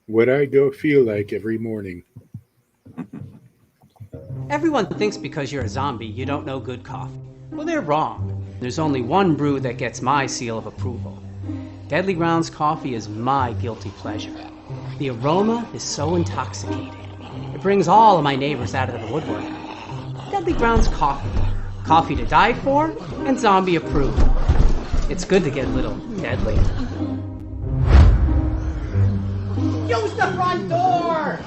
What I go feel like every morning. Everyone thinks because you're a zombie, you don't know good coffee. Well, they're wrong. There's only one brew that gets my seal of approval. Deadly Grounds coffee is my guilty pleasure. The aroma is so intoxicating. It brings all of my neighbors out of the woodwork. Deadly Grounds coffee. Coffee to die for and zombie approved. It's good to get a little deadly. Use the front door!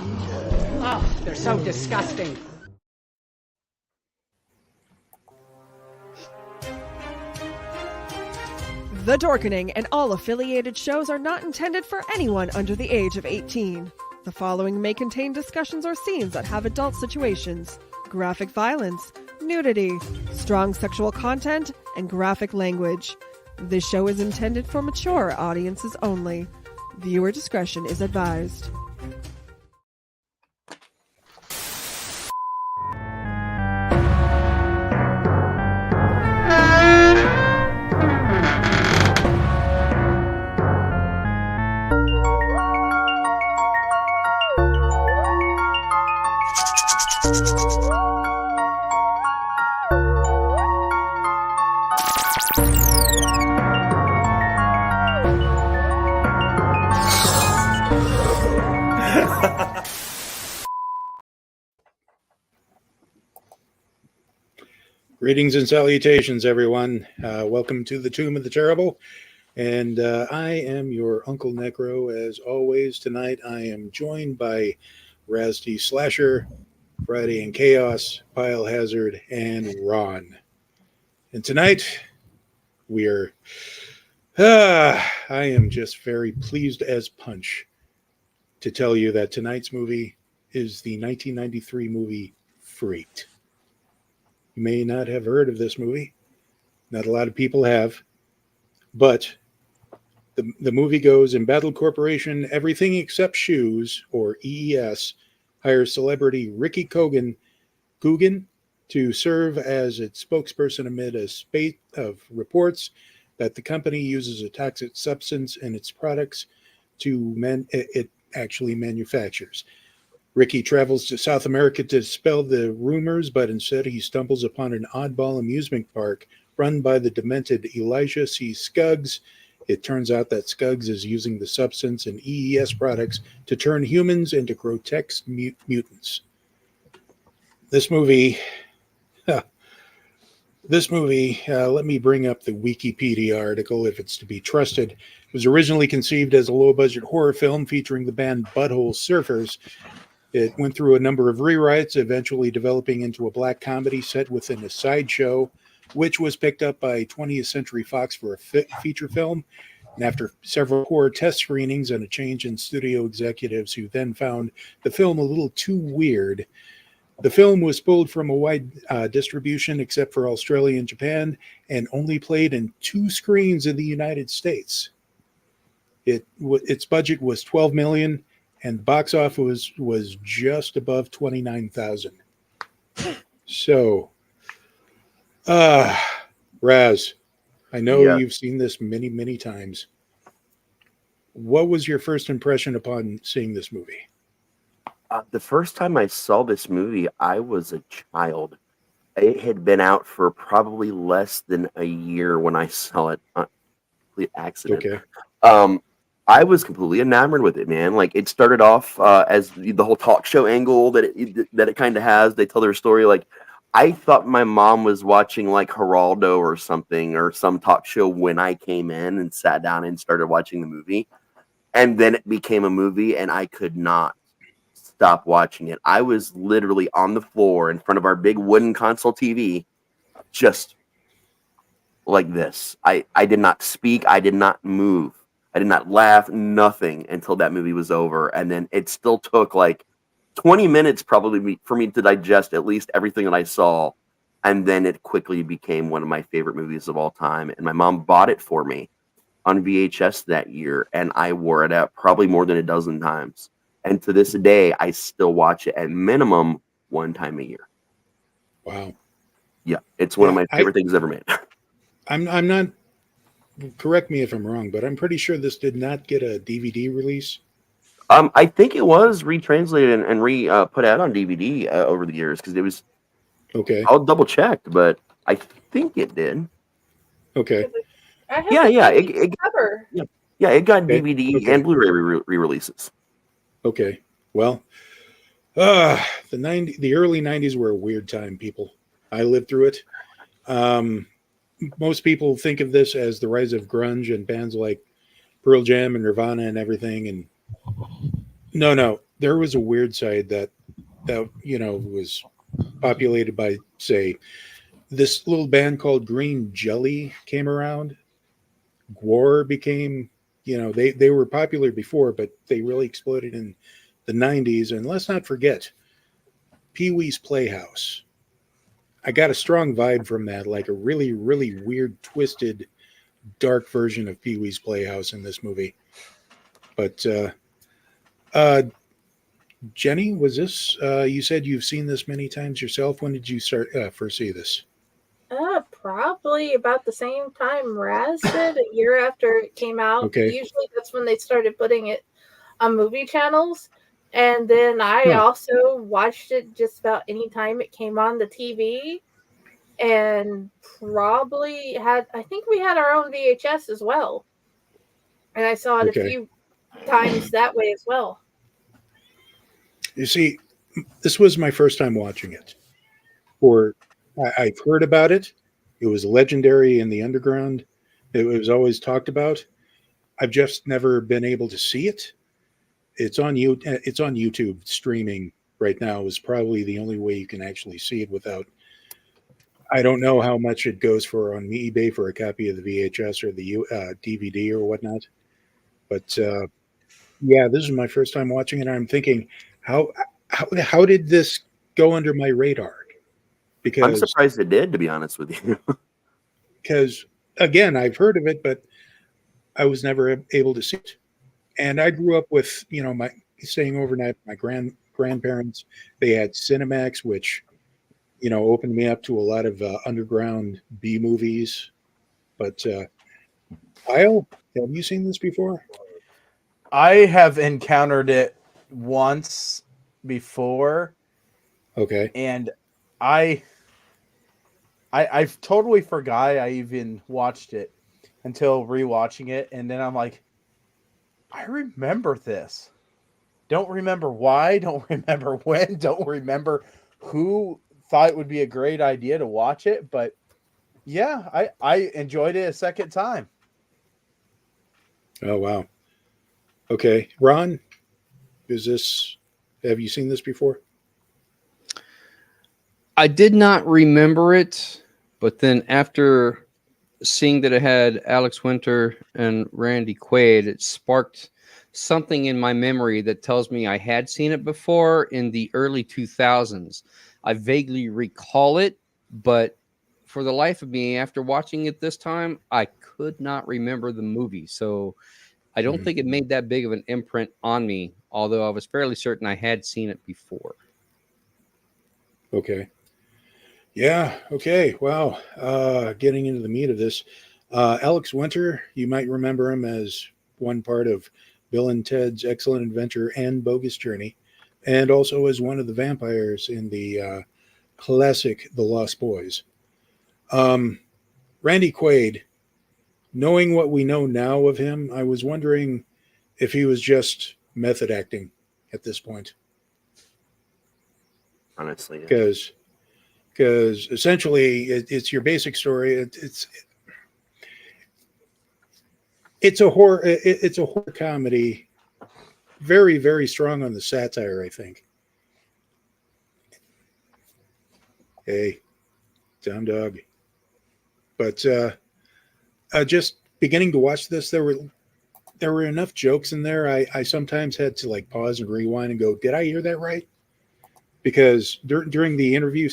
Oh, they're so disgusting. The Dorkening and all affiliated shows are not intended for anyone under the age of 18. The following may contain discussions or scenes that have adult situations, graphic violence, nudity, strong sexual content, and graphic language. This show is intended for mature audiences only. Viewer discretion is advised. Greetings and salutations, everyone. Welcome to the Tomb of the Terrible. And I am your Uncle Necro. As always, tonight I am joined by Raz T Slasher, Friday in Chaos, Pyle Hazard, and Ron. And tonight we are... I am just very pleased as punch to tell you that tonight's movie is the 1993 movie Freaked. You may not have heard of this movie. Not a lot of people have. But the movie goes, Embattled Corporation, Everything Except Shoes, or EES, hires celebrity Ricky Coogan to serve as its spokesperson amid a spate of reports that the company uses a toxic substance in its products it actually manufactures. Ricky travels to South America to dispel the rumors, but instead he stumbles upon an oddball amusement park run by the demented Elijah C. Skuggs. It turns out that Skuggs is using the substance in EES products to turn humans into grotesque mutants. This movie, let me bring up the Wikipedia article if it's to be trusted. It was originally conceived as a low-budget horror film featuring the band Butthole Surfers. It went through a number of rewrites, eventually developing into a black comedy set within a sideshow, which was picked up by 20th Century Fox for a feature film. And after several poor test screenings and a change in studio executives who then found the film a little too weird, the film was pulled from a wide distribution except for Australia and Japan, and only played in 2 screens in the United States. Its budget was $12 million. And the box office was just above 29,000. So, Raz, I know you've seen this many, many times. What was your first impression upon seeing this movie? The first time I saw this movie, I was a child. It had been out for probably less than a year when I saw it on complete accident. Okay. I was completely enamored with it, man. Like, it started off as the whole talk show angle that it kind of has. They tell their story. Like, I thought my mom was watching like Geraldo or something, or some talk show when I came in and sat down and started watching the movie. And then it became a movie, and I could not stop watching it. I was literally on the floor in front of our big wooden console TV, just like this. I did not speak. I did not move. I did not laugh, nothing, until that movie was over. And then it still took like 20 minutes probably for me to digest at least everything that I saw. And then it quickly became one of my favorite movies of all time. And my mom bought it for me on VHS that year. And I wore it out probably more than a dozen times. And to this day, I still watch it at minimum 1 time a year. Wow. Yeah, it's one of my favorite things ever made. I'm not... Correct me if I'm wrong, but I'm pretty sure this did not get a DVD release. I think it was retranslated and put out on DVD over the years because it was. Okay. I'll double check, but I think it did. Okay. I have Yeah, the yeah, DVD cover. Yeah, it got Okay, DVD okay. and Blu-ray re-releases. Okay. Well, the early 90s were a weird time, people. I lived through it. Most people think of this as the rise of grunge and bands like Pearl Jam and Nirvana and everything. And no, there was a weird side that was populated by, say, this little band called Green Jelly came around. Gwar became, they were popular before, but they really exploded in the 90s. And let's not forget Pee-wee's Playhouse. I got a strong vibe from that, like a really, really weird, twisted, dark version of Pee-wee's Playhouse in this movie. But Jenny, was this, you said you've seen this many times yourself. When did you first see this? Probably about the same time Raz did, a year after it came out. Okay. Usually that's when they started putting it on movie channels. And then I also watched it just about any time it came on the TV. And probably I think we had our own VHS as well. And I saw it a few times that way as well. You see, this was my first time watching it. I've heard about it. It was legendary in the underground. It was always talked about. I've just never been able to see it. It's on YouTube streaming right now. Is probably the only way you can actually see it without. I don't know how much it goes for on eBay for a copy of the VHS or the DVD or whatnot. But yeah, this is my first time watching it. I'm thinking, how did this go under my radar? Because I'm surprised it did, to be honest with you. Because again, I've heard of it, but I was never able to see it. And I grew up with, staying overnight with my grandparents. They had Cinemax, which, opened me up to a lot of underground B movies. But Pyle, have you seen this before? I have encountered it once before. Okay. And I totally forgot I even watched it until rewatching it, and then I'm like, I remember this. Don't remember why, don't remember when, don't remember who thought it would be a great idea to watch it, but yeah, I enjoyed it a second time. Oh wow. Okay. Ron, have you seen this before? I did not remember it, but then after seeing that it had Alex Winter and Randy Quaid, it sparked something in my memory that tells me I had seen it before in the early 2000s. I vaguely recall it, but for the life of me, after watching it this time, I could not remember the movie. So I don't think it made that big of an imprint on me, although I was fairly certain I had seen it before. Okay. Yeah. Okay. Wow. Getting into the meat of this, Alex Winter, you might remember him as one part of Bill and Ted's Excellent Adventure and Bogus Journey, and also as one of the vampires in the classic The Lost Boys. Randy Quaid, knowing what we know now of him, I was wondering if he was just method acting at this point. Honestly, because essentially it's your basic story. It's a horror comedy, very, very strong on the satire, I think. Hey, Tom Dog. But just beginning to watch this, there were enough jokes in there. I sometimes had to like pause and rewind and go, did I hear that right? Because during the interview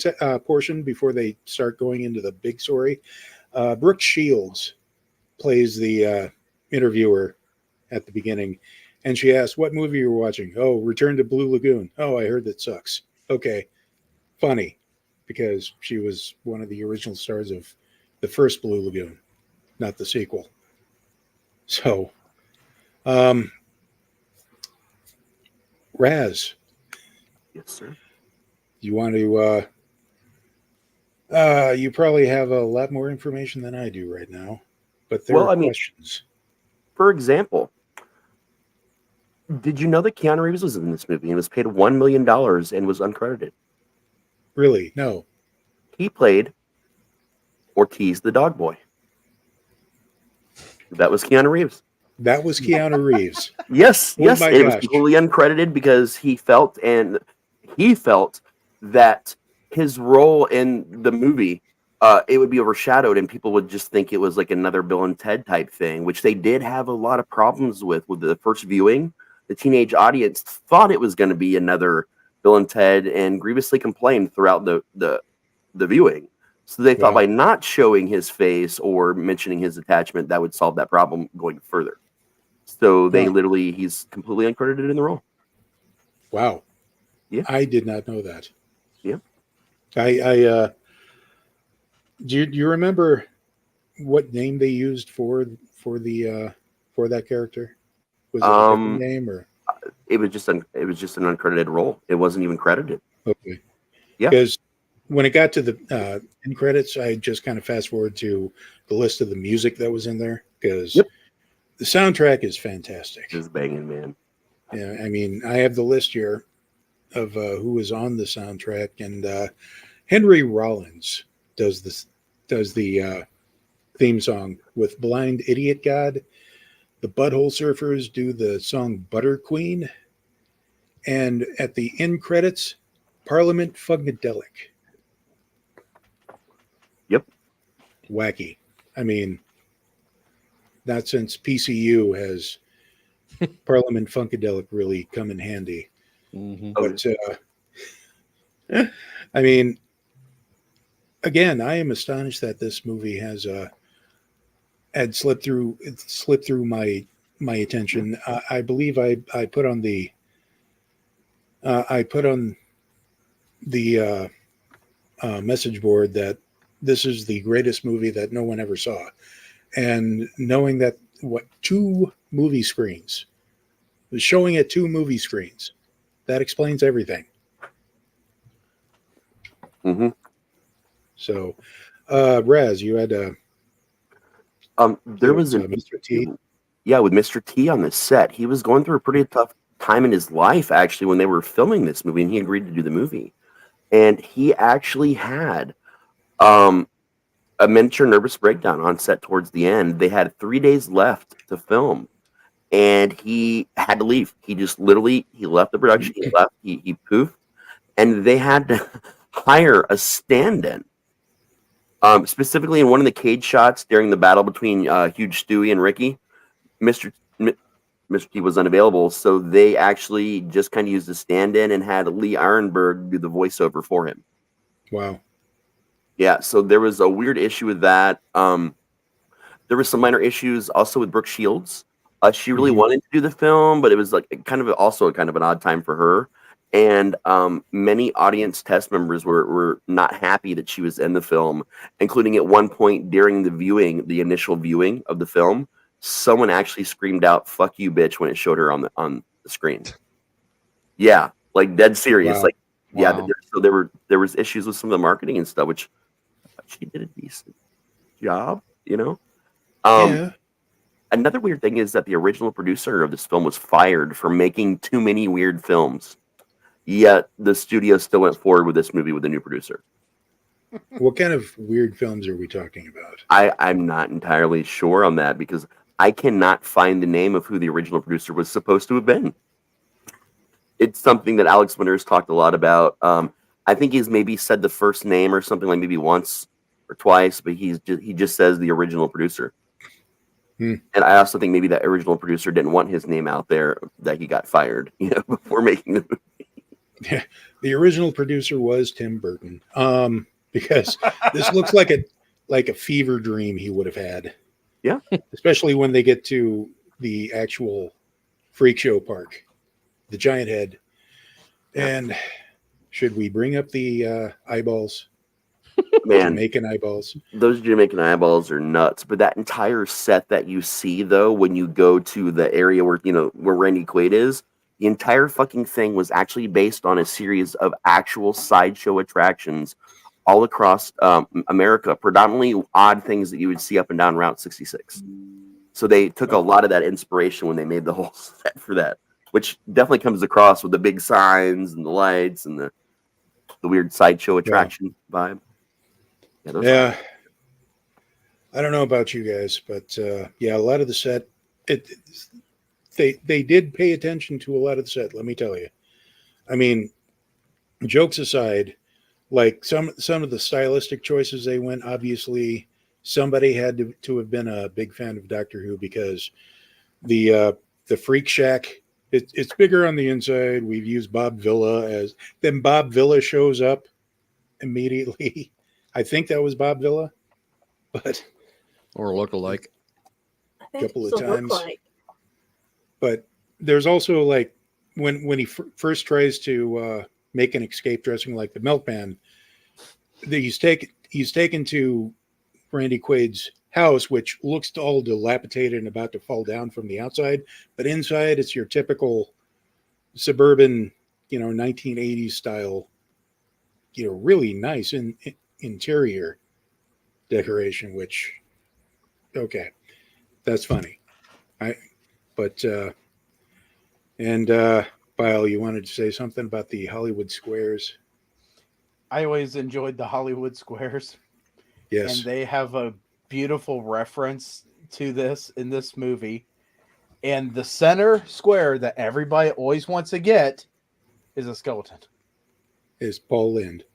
portion, before they start going into the big story, Brooke Shields plays the interviewer at the beginning, and she asks, what movie you were watching? Oh, Return to Blue Lagoon. Oh, I heard that sucks. Okay. Funny, because she was one of the original stars of the first Blue Lagoon, not the sequel. So, Raz, Yes, sir. you want to? You probably have a lot more information than I do right now, but there Well, are I mean, questions. for example, did you know that Keanu Reeves was in this movie and was paid $1 million and was uncredited? Really? No. He played Ortiz the dog boy. That was Keanu Reeves. That was Keanu Reeves. Yes, Oh yes. my It was gosh. completely uncredited because he felt that his role in the movie, it would be overshadowed and people would just think it was like another Bill and Ted type thing, which they did have a lot of problems with the first viewing. The teenage audience thought it was going to be another Bill and Ted and grievously complained throughout the viewing. So they thought Wow. by not showing his face or mentioning his attachment, that would solve that problem going further. So they Wow. he's completely uncredited in the role. Wow. Yeah. I did not know that. Yeah. I do you remember what name they used for that character? Was it a different name or? It was just an uncredited role. It wasn't even credited. Okay. Yeah. Because when it got to the end credits, I just kind of fast forward to the list of the music that was in there because Yep. the soundtrack is fantastic. Just banging, man. Yeah, I mean, I have the list here of who was on the soundtrack, and Henry Rollins does the theme song with Blind Idiot God. The Butthole Surfers do the song Butter Queen, and at the end credits, Parliament Funkadelic. Yep. Wacky. I mean, not since PCU has Parliament Funkadelic really come in handy. Mhm. But I mean, again, I am astonished that this movie had slipped through my attention. I believe I put on the message board that this is the greatest movie that no one ever saw, and knowing that two movie screens was showing at two movie screens, that explains everything. Mm-hmm. So, Raz, you had there was Mr. T. Yeah, with Mr. T on the set. He was going through a pretty tough time in his life, actually, when they were filming this movie, and he agreed to do the movie. And he actually had a miniature nervous breakdown on set towards the end. They had 3 days left to film, and he had to leave. He just literally, he left the production. He left. He poofed, and they had to hire a stand-in. Specifically in one of the cage shots during the battle between Huge Stewie and Ricky, Mr. T was unavailable, so they actually just kind of used a stand-in and had Lee Ironberg do the voiceover for him. Wow. Yeah, so there was a weird issue with that. There was some minor issues also with Brooke Shields. She really wanted to do the film, but it was like kind of an odd time for her. And many audience test members were not happy that she was in the film, including at one point during the initial viewing of the film, someone actually screamed out "fuck you, bitch" when it showed her on the screen. Yeah, like dead serious. Wow. Like, yeah. Wow. So there was issues with some of the marketing and stuff, which she did a decent job, you know. Yeah. Another weird thing is that the original producer of this film was fired for making too many weird films. Yet the studio still went forward with this movie with a new producer. What kind of weird films are we talking about? I'm not entirely sure on that because I cannot find the name of who the original producer was supposed to have been. It's something that Alex Winter's talked a lot about. I think he's maybe said the first name or something like maybe once or twice, but he just says the original producer. And I also think maybe that original producer didn't want his name out there, that he got fired, before making the movie. Yeah, the original producer was Tim Burton. Because this looks like a fever dream he would have had. Yeah. Especially when they get to the actual freak show park, the giant head. And should we bring up the eyeballs? Man, Jamaican eyeballs. those Jamaican eyeballs are nuts. But that entire set that you see, though, when you go to the area where Randy Quaid is, The entire fucking thing was actually based on a series of actual sideshow attractions all across America, predominantly odd things that you would see up and down Route 66. So they took a lot of that inspiration when they made the whole set for that, which definitely comes across with the big signs and the lights and the weird sideshow attraction vibe. Yeah. I don't know about you guys, but yeah, a lot of the set, they did pay attention to a lot of the set, let me tell you. I mean, jokes aside, like some of the stylistic choices they went, obviously somebody had to have been a big fan of Doctor Who, because the Freak Shack, it's bigger on the inside. We've used Bob Villa then Bob Villa shows up immediately. I think that was Bob Villa, but Or look-alike. I think couple of it's a times. look-alike. But there's also like when he first tries to make an escape dressing like the milkman, he's taken to Randy Quaid's house, which looks all dilapidated and about to fall down from the outside, but inside it's your typical suburban, 1980s style, really nice interior decoration. Which, okay, that's funny. Pyle, you wanted to say something about the Hollywood Squares? I always enjoyed the Hollywood Squares. Yes. And they have a beautiful reference to this in this movie. And the center square that everybody always wants to get is a skeleton. Is Paul Lind.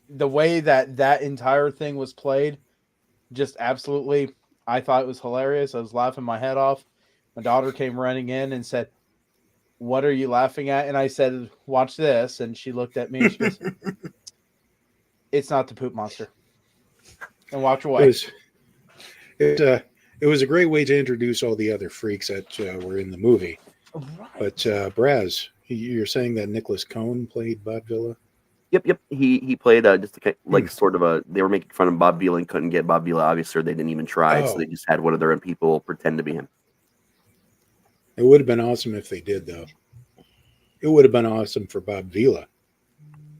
The way that entire thing was played, just absolutely, I thought it was hilarious. I was laughing my head off. My daughter came running in and said, "What are you laughing at?" And I said, "Watch this." And she looked at me and she goes, "It's not the poop monster." And walked away. It was a great way to introduce all the other freaks that were in the movie. Right. But Braz, you're saying that Nicholas Cohn played Bob Villa? Yep. He played just sort of they were making fun of Bob Vila and couldn't get Bob Vila, obviously, or they didn't even try, so they just had one of their own people pretend to be him. It would have been awesome if they did, though. It would have been awesome for Bob Vila.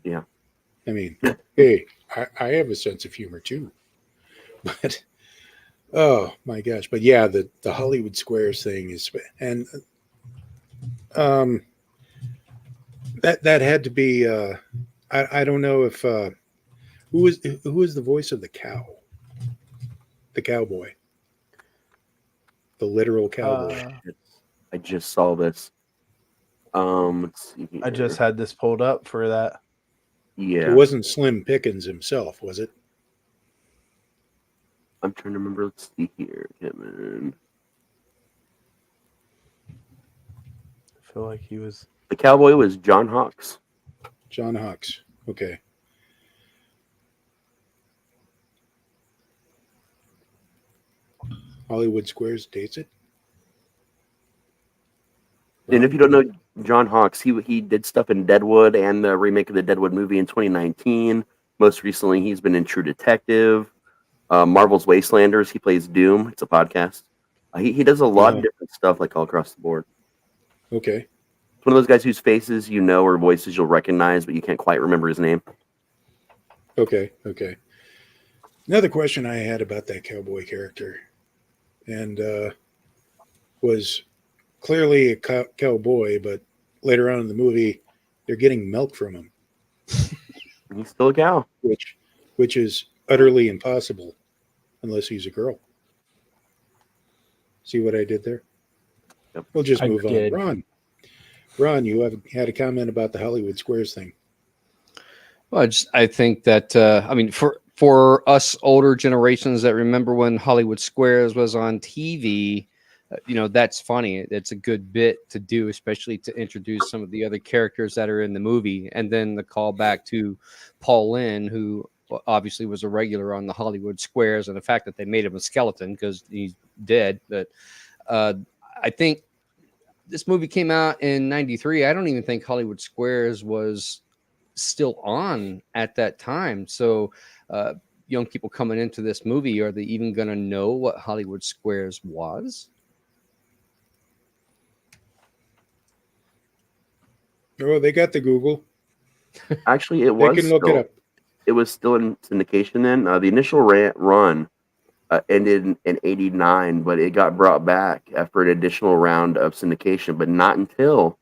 Yeah. I mean, hey, I have a sense of humor too. But oh my gosh! But yeah, the Hollywood Squares thing is, and that had to be. I don't know if who is the voice of the cow, the cowboy, the literal cowboy. I just saw this. Let's see here. I just had this pulled up for that. Yeah. It wasn't Slim Pickens himself, was it? I'm trying to remember. Let's see here, Kevin. I feel like he was. The cowboy was John Hawkes. John Hawkes. Okay. Hollywood Squares dates it. And if you don't know John Hawkes, he did stuff in Deadwood and the remake of the Deadwood movie in 2019. Most recently, he's been in True Detective, Marvel's Wastelanders. He plays Doom. It's a podcast. He does a lot of different stuff, like all across the board. Okay. It's one of those guys whose faces you know or voices you'll recognize, but you can't quite remember his name. Okay. Another question I had about that cowboy character, and was clearly a cowboy, but later on in the movie, they're getting milk from him. He's still a cow. Which is utterly impossible unless he's a girl. See what I did there? Yep. We'll just I move did. on. Ron, you had a comment about the Hollywood Squares thing. Well, I think that for us older generations that remember when Hollywood Squares was on TV, that's funny. It's a good bit to do, especially to introduce some of the other characters that are in the movie, and then the call back to Paul Lynde, who obviously was a regular on the Hollywood Squares, and the fact that they made him a skeleton because he's dead. But I think this movie came out in '93. I don't even think Hollywood Squares was still on at that time. So young people coming into this movie, are they even going to know what Hollywood Squares was? Oh, they got the Google. Actually, it They was can look it still, up. it was still in syndication then. The initial run ended in '89, but it got brought back after an additional round of syndication, but not until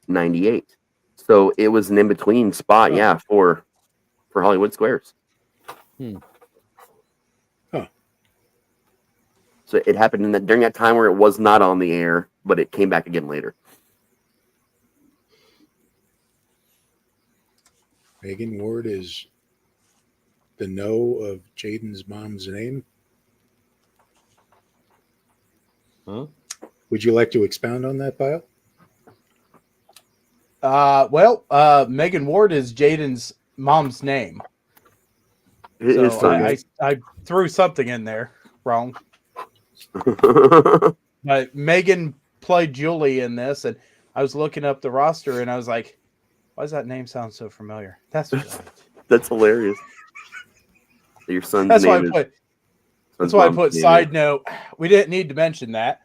'98. So it was an in-between spot, yeah, for Hollywood Squares. Huh. So it happened during that time where it was not on the air, but it came back again later. Megan Ward is the know of Jaden's mom's name. Huh? Would you like to expound on that, Pyle? Megan Ward is Jaden's mom's name. His So son. I threw something in there wrong. But Megan played Julie in this, and I was looking up the roster, and I was like, why does that name sound so familiar? That's right. That's hilarious. Your son's That's why name I put. is. That's why I put side note. We didn't need to mention that.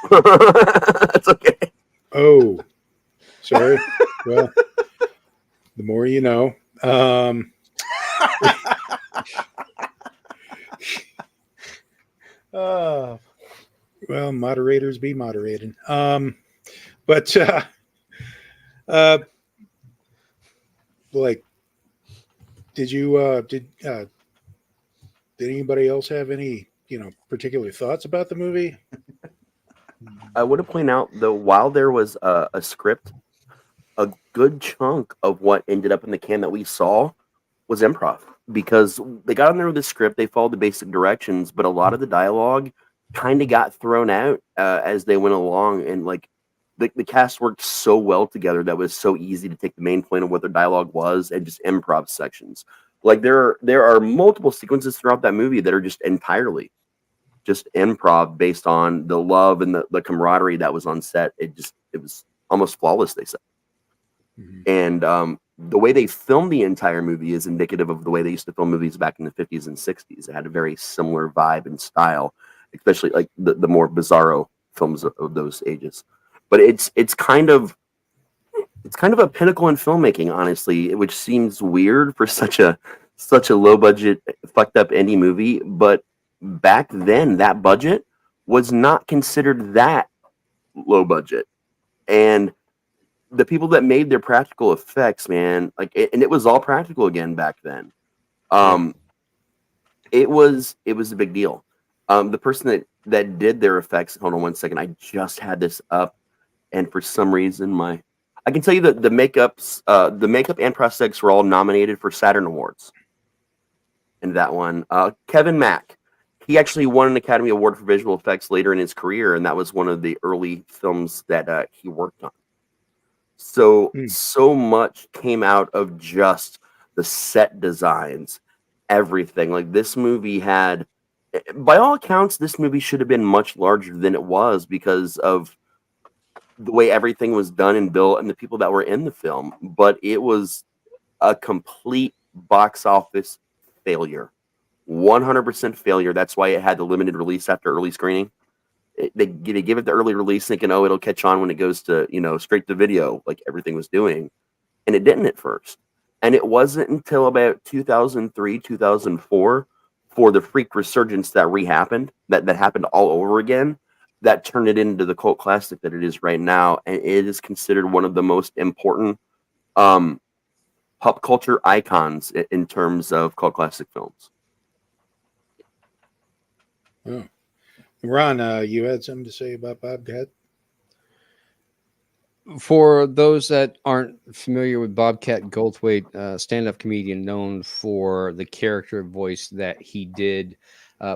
That's okay. Oh, sorry. Well, the more you know. Well, moderators be moderating. But like, did anybody else have any, particular thoughts about the movie? I want to point out, though, while there was a script, a good chunk of what ended up in the can that we saw was improv, because they got on there with the script, they followed the basic directions, but a lot of the dialogue kind of got thrown out as they went along, and like the cast worked so well together that it was so easy to take the main point of what their dialogue was and just improv sections. Like there are multiple sequences throughout that movie that are just entirely just improv based on the love and the camaraderie that was on set. It was almost flawless, they said. Mm-hmm. And the way they filmed the entire movie is indicative of the way they used to film movies back in the 50s and 60s. It had a very similar vibe and style, especially like the more bizarro films of those ages. But it's kind of a pinnacle in filmmaking, honestly, which seems weird for such a low budget, fucked up indie movie. But back then, that budget was not considered that low budget, and the people that made their practical effects, man, and it was all practical again back then. It was a big deal. The person that did their effects, hold on one second, I just had this up, and for some reason I can tell you that the makeup and prosthetics were all nominated for Saturn Awards. And that one, Kevin Mack, he actually won an Academy Award for visual effects later in his career, and that was one of the early films that he worked on. So much came out of just the set designs, everything. Like this movie had, by all accounts, this movie should have been much larger than it was because of the way everything was done and built and the people that were in the film. But it was a complete box office failure, 100% failure. That's why it had the limited release after early screening. They give it the early release thinking, oh, it'll catch on when it goes to, straight to video, like everything was doing. And it didn't at first. And it wasn't until about 2003, 2004 for the freak resurgence that that happened all over again, that turned it into the cult classic that it is right now. And it is considered one of the most important pop culture icons in terms of cult classic films. Oh. Ron, you had something to say about Bobcat? For those that aren't familiar with Bobcat Goldthwait, stand-up comedian known for the character voice that he did.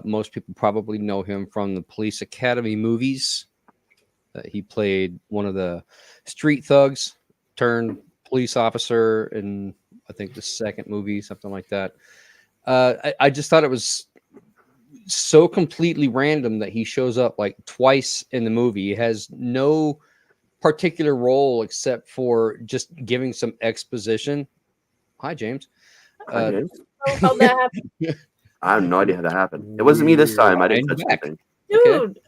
Most people probably know him from the Police Academy movies. He played one of the street thugs turned police officer in, I think, the second movie, something like that. I just thought it was so completely random that he shows up like twice in the movie. He has no particular role except for just giving some exposition. Hi, James. How'd that happen? I have no idea how that happened. It wasn't me this time. I didn't And touch back. anything. Dude,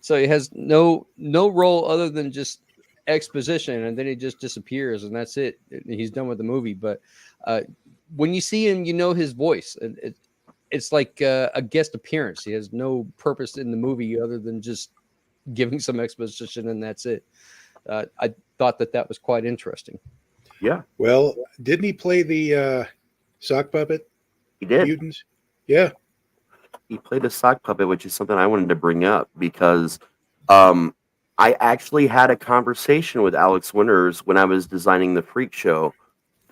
So he has no role other than just exposition, and then he just disappears, and that's it. He's done with the movie. But when you see him, you know his voice. It's like a guest appearance. He has no purpose in the movie other than just giving some exposition, and that's it. I thought that was quite interesting. Yeah, Well, didn't he play the sock puppet he did. mutants? Yeah. He played a sock puppet, which is something I wanted to bring up because I actually had a conversation with Alex Winters when I was designing the Freak Show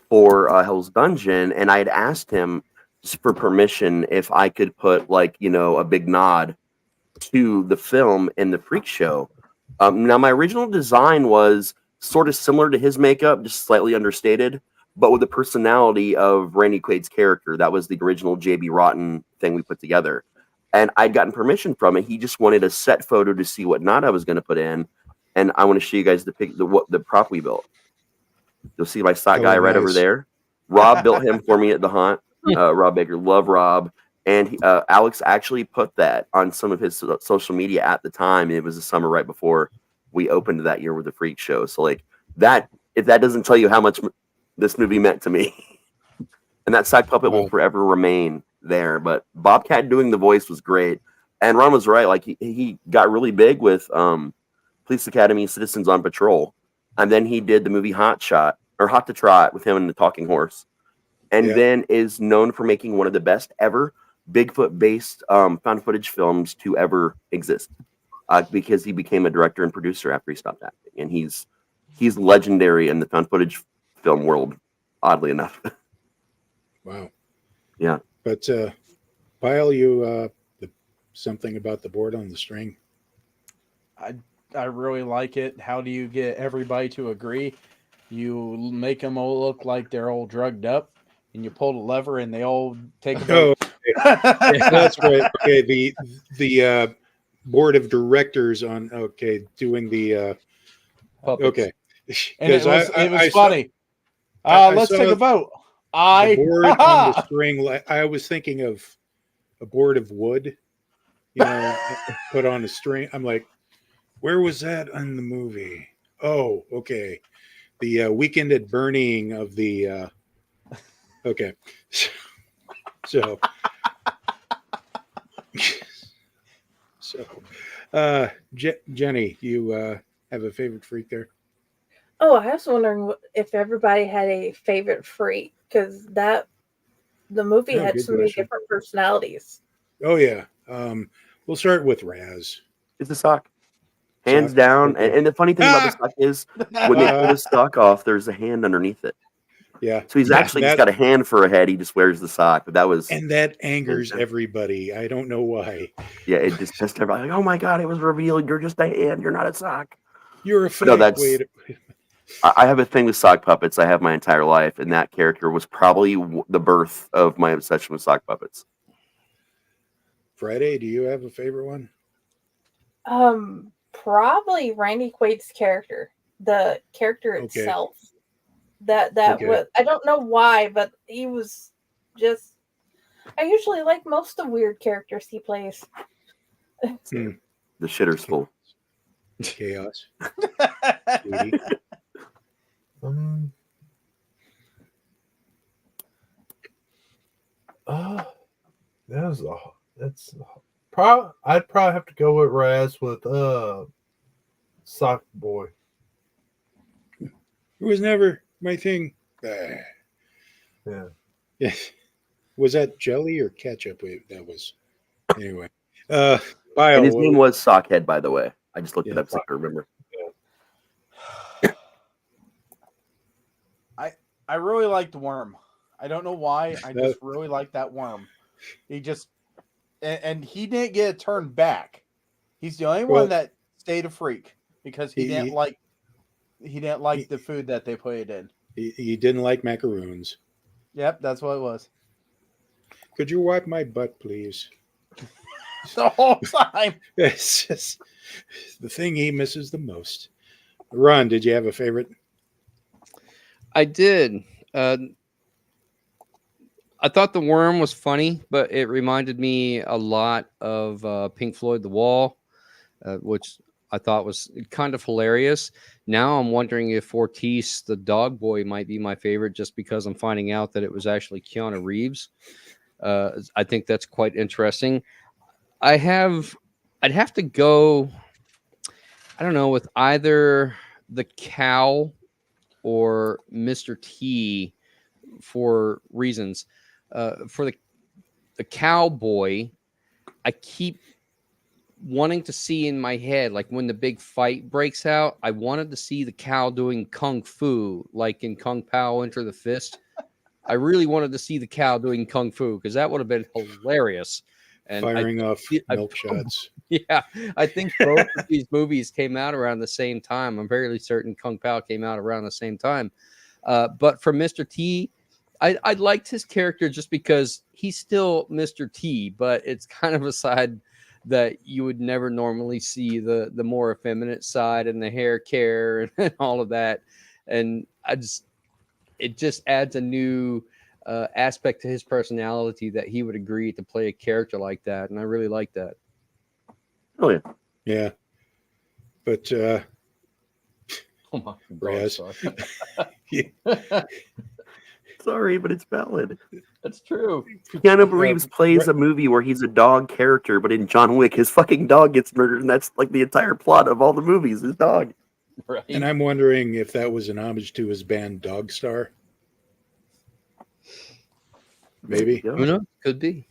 for Hell's Dungeon, and I had asked him just for permission if I could put a big nod to the film in the Freak Show. Now, my original design was sort of similar to his makeup, just slightly understated, but with the personality of Randy Quaid's character. That was the original J.B. Rotten thing we put together. And I'd gotten permission from it. He just wanted a set photo to see what knot I was going to put in. And I want to show you guys the prop we built. You'll see my sock guy right over there. Rob built him for me at the Haunt. Rob Baker, love Rob. And Alex actually put that on some of his social media at the time. It was the summer right before we opened that year with the Freak Show. So if that doesn't tell you how much this movie meant to me. And that sock puppet will forever remain there. But Bobcat doing the voice was great. And Ron was right. He got really big with Police Academy Citizens on Patrol. And then he did the movie Hot to Trot with him and the talking horse. And then is known for making one of the best ever Bigfoot-based found footage films to ever exist. Because he became a director and producer after he stopped acting. And he's legendary in the found footage film world, oddly enough. Wow. Yeah. But Pyle, you something about the board on the string? I really like it. How do you get everybody to agree? You make them all look like they're all drugged up, and you pull the lever, and they all take a vote. That's right. Okay, the board of directors doing the Puppets. okay. And it was funny. Let's take a vote. The board on the string. I was thinking of a board of wood, put on a string. I'm like, where was that in the movie? Oh, okay. The Weekend at Burning of the. Okay, so Jenny, you have a favorite freak there? oh, I was wondering if everybody had a favorite freak, because the movie had good so many question. different personalities. Oh yeah. We'll start with Raz. It's the sock. Hands Sock, down. okay. And the funny thing about the sock is when they pull the sock off, there's a hand underneath it. Yeah. So he's actually just got a hand for a head. He just wears the sock. But that angers everybody. I don't know why. Yeah, it just pissed everybody. Like, oh my God, it was revealed. You're just a hand. You're not a sock. You're a fake. No, that's. Wait. I have a thing with sock puppets. I have my entire life, and that character was probably the birth of my obsession with sock puppets. Friday, do you have a favorite one? Probably Randy Quaid's character, the character itself. That was, I don't know why, but he was just. I usually like most of the weird characters he plays. The shitter's full. Chaos. I'd probably have to go with Raz with Sock Boy. It was never my thing. Yeah. Yeah. Was that jelly or ketchup? That was anyway. Pyle, And his name was Sockhead, by the way. I just looked it up so I can remember. I really liked Worm. I don't know why. I just really like that Worm. He just and he didn't get a turn back. He's the only one that stayed a freak because he didn't like the food that they put it in. He didn't like macaroons. Yep, that's what it was. Could you wipe my butt, please? The whole time. It's just the thing he misses the most. Ron, did you have a favorite? I did. I thought the worm was funny, but it reminded me a lot of Pink Floyd The Wall, which I thought was kind of hilarious. Now I'm wondering if Ortiz, the dog boy, might be my favorite just because I'm finding out that it was actually Keanu Reeves. I think that's quite interesting. I'd have to go, I don't know, with either the cow or Mr. T for reasons. For the cowboy, I keep wanting to see in my head, like when the big fight breaks out, I wanted to see the cow doing kung fu, like in Kung Pao Enter the Fist. I really wanted to see the cow doing kung fu because that would have been hilarious. And Firing off milk shots. Yeah, I think both of these movies came out around the same time. I'm fairly certain Kung Pao came out around the same time. But for Mr. T, I liked his character just because he's still Mr. T, but it's kind of a side that you would never normally see, the more effeminate side and the hair care and all of that. And it just adds a new aspect to his personality that he would agree to play a character like that. And I really like that. Oh yeah. Yeah. But Oh my God, Raz. Sorry, but it's valid. That's true. Keanu Reeves plays a movie where he's a dog character, but in John Wick, his fucking dog gets murdered, and that's like the entire plot of all the movies, his dog. Right. And I'm wondering if that was an homage to his band Dogstar. Maybe. Who knows? Could be.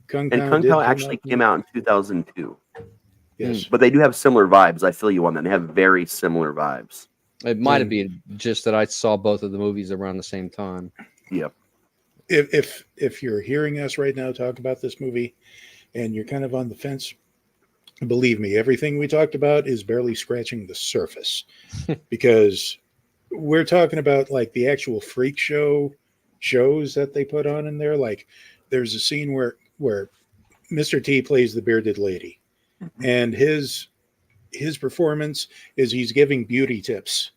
Kung And Pao Kung did Pao come actually out- came out in 2002. Yes. But they do have similar vibes. I feel you on that. They have very similar vibes. It might have been just that I saw both of the movies around the same time. Yep. If you're hearing us right now talk about this movie and you're kind of on the fence, believe me, everything we talked about is barely scratching the surface because we're talking about like the actual freak shows that they put on in there. Like there's a scene where Mr. T plays the bearded lady and his performance is he's giving beauty tips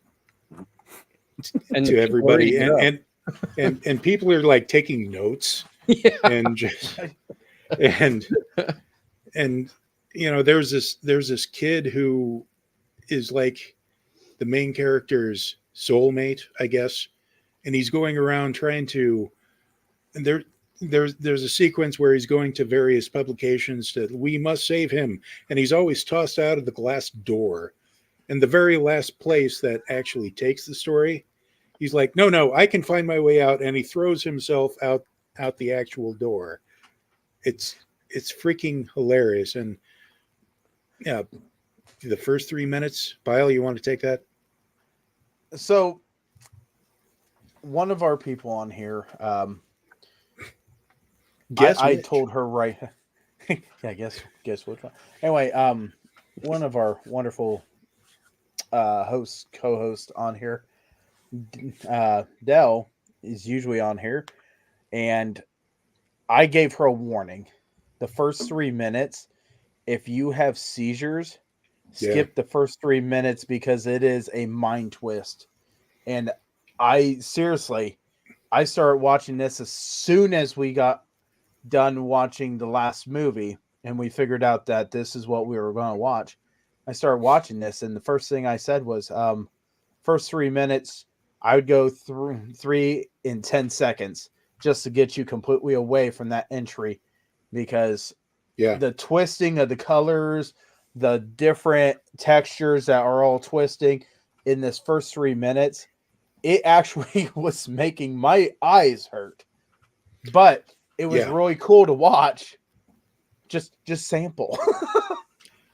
And to everybody Where and people are like taking notes yeah. and just and you know there's this kid who is like the main character's soulmate, I guess, and he's going around trying to, and there's a sequence where he's going to various publications to, we must save him, and he's always tossed out of the glass door, and the very last place that actually takes the story, he's like, no, I can find my way out, and he throws himself out the actual door. It's freaking hilarious. And yeah, the first 3 minutes, Pyle, you want to take that? So one of our people on here, I told her right. Yeah, guess which one. Anyway, one of our wonderful co-host on here, Dell, is usually on here, and I gave her a warning. The first 3 minutes, if you have seizures, skip the first 3 minutes because it is a mind twist. And I started watching this as soon as we got done watching the last movie and we figured out that this is what we were going to watch. I started watching this, and the first thing I said was, first 3 minutes, I would go through 3 in 10 seconds just to get you completely away from that entry, because the twisting of the colors, the different textures that are all twisting in this first 3 minutes, it actually was making my eyes hurt. But it was really cool to watch. Just sample.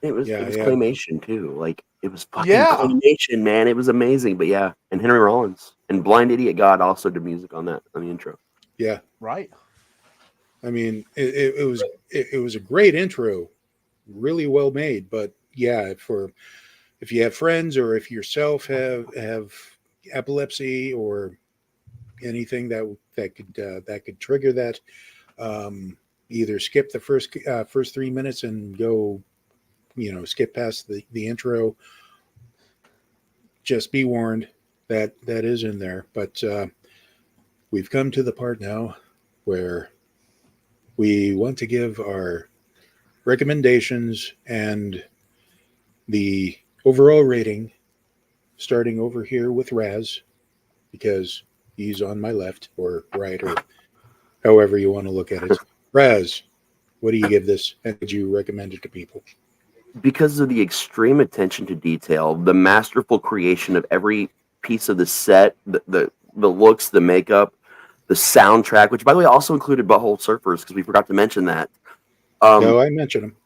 It was claymation too. Like it was fucking claymation, man. It was amazing. But yeah, and Henry Rollins and Blind Idiot God also did music on the intro. Yeah, right. I mean, it was a great intro, really well made. But yeah, if you have friends or if yourself have epilepsy or anything that could trigger that, either skip the first 3 minutes and go, skip past the intro. Just be warned that is in there. But we've come to the part now where we want to give our recommendations and the overall rating, starting over here with Raz, because he's on my left or right, or however you want to look at it. Raz, what do you give this, and would you recommend it to people? Because of the extreme attention to detail, the masterful creation of every piece of the set, the looks, the makeup, the soundtrack, which by the way also included Butthole Surfers, because we forgot to mention that. No, I mentioned him.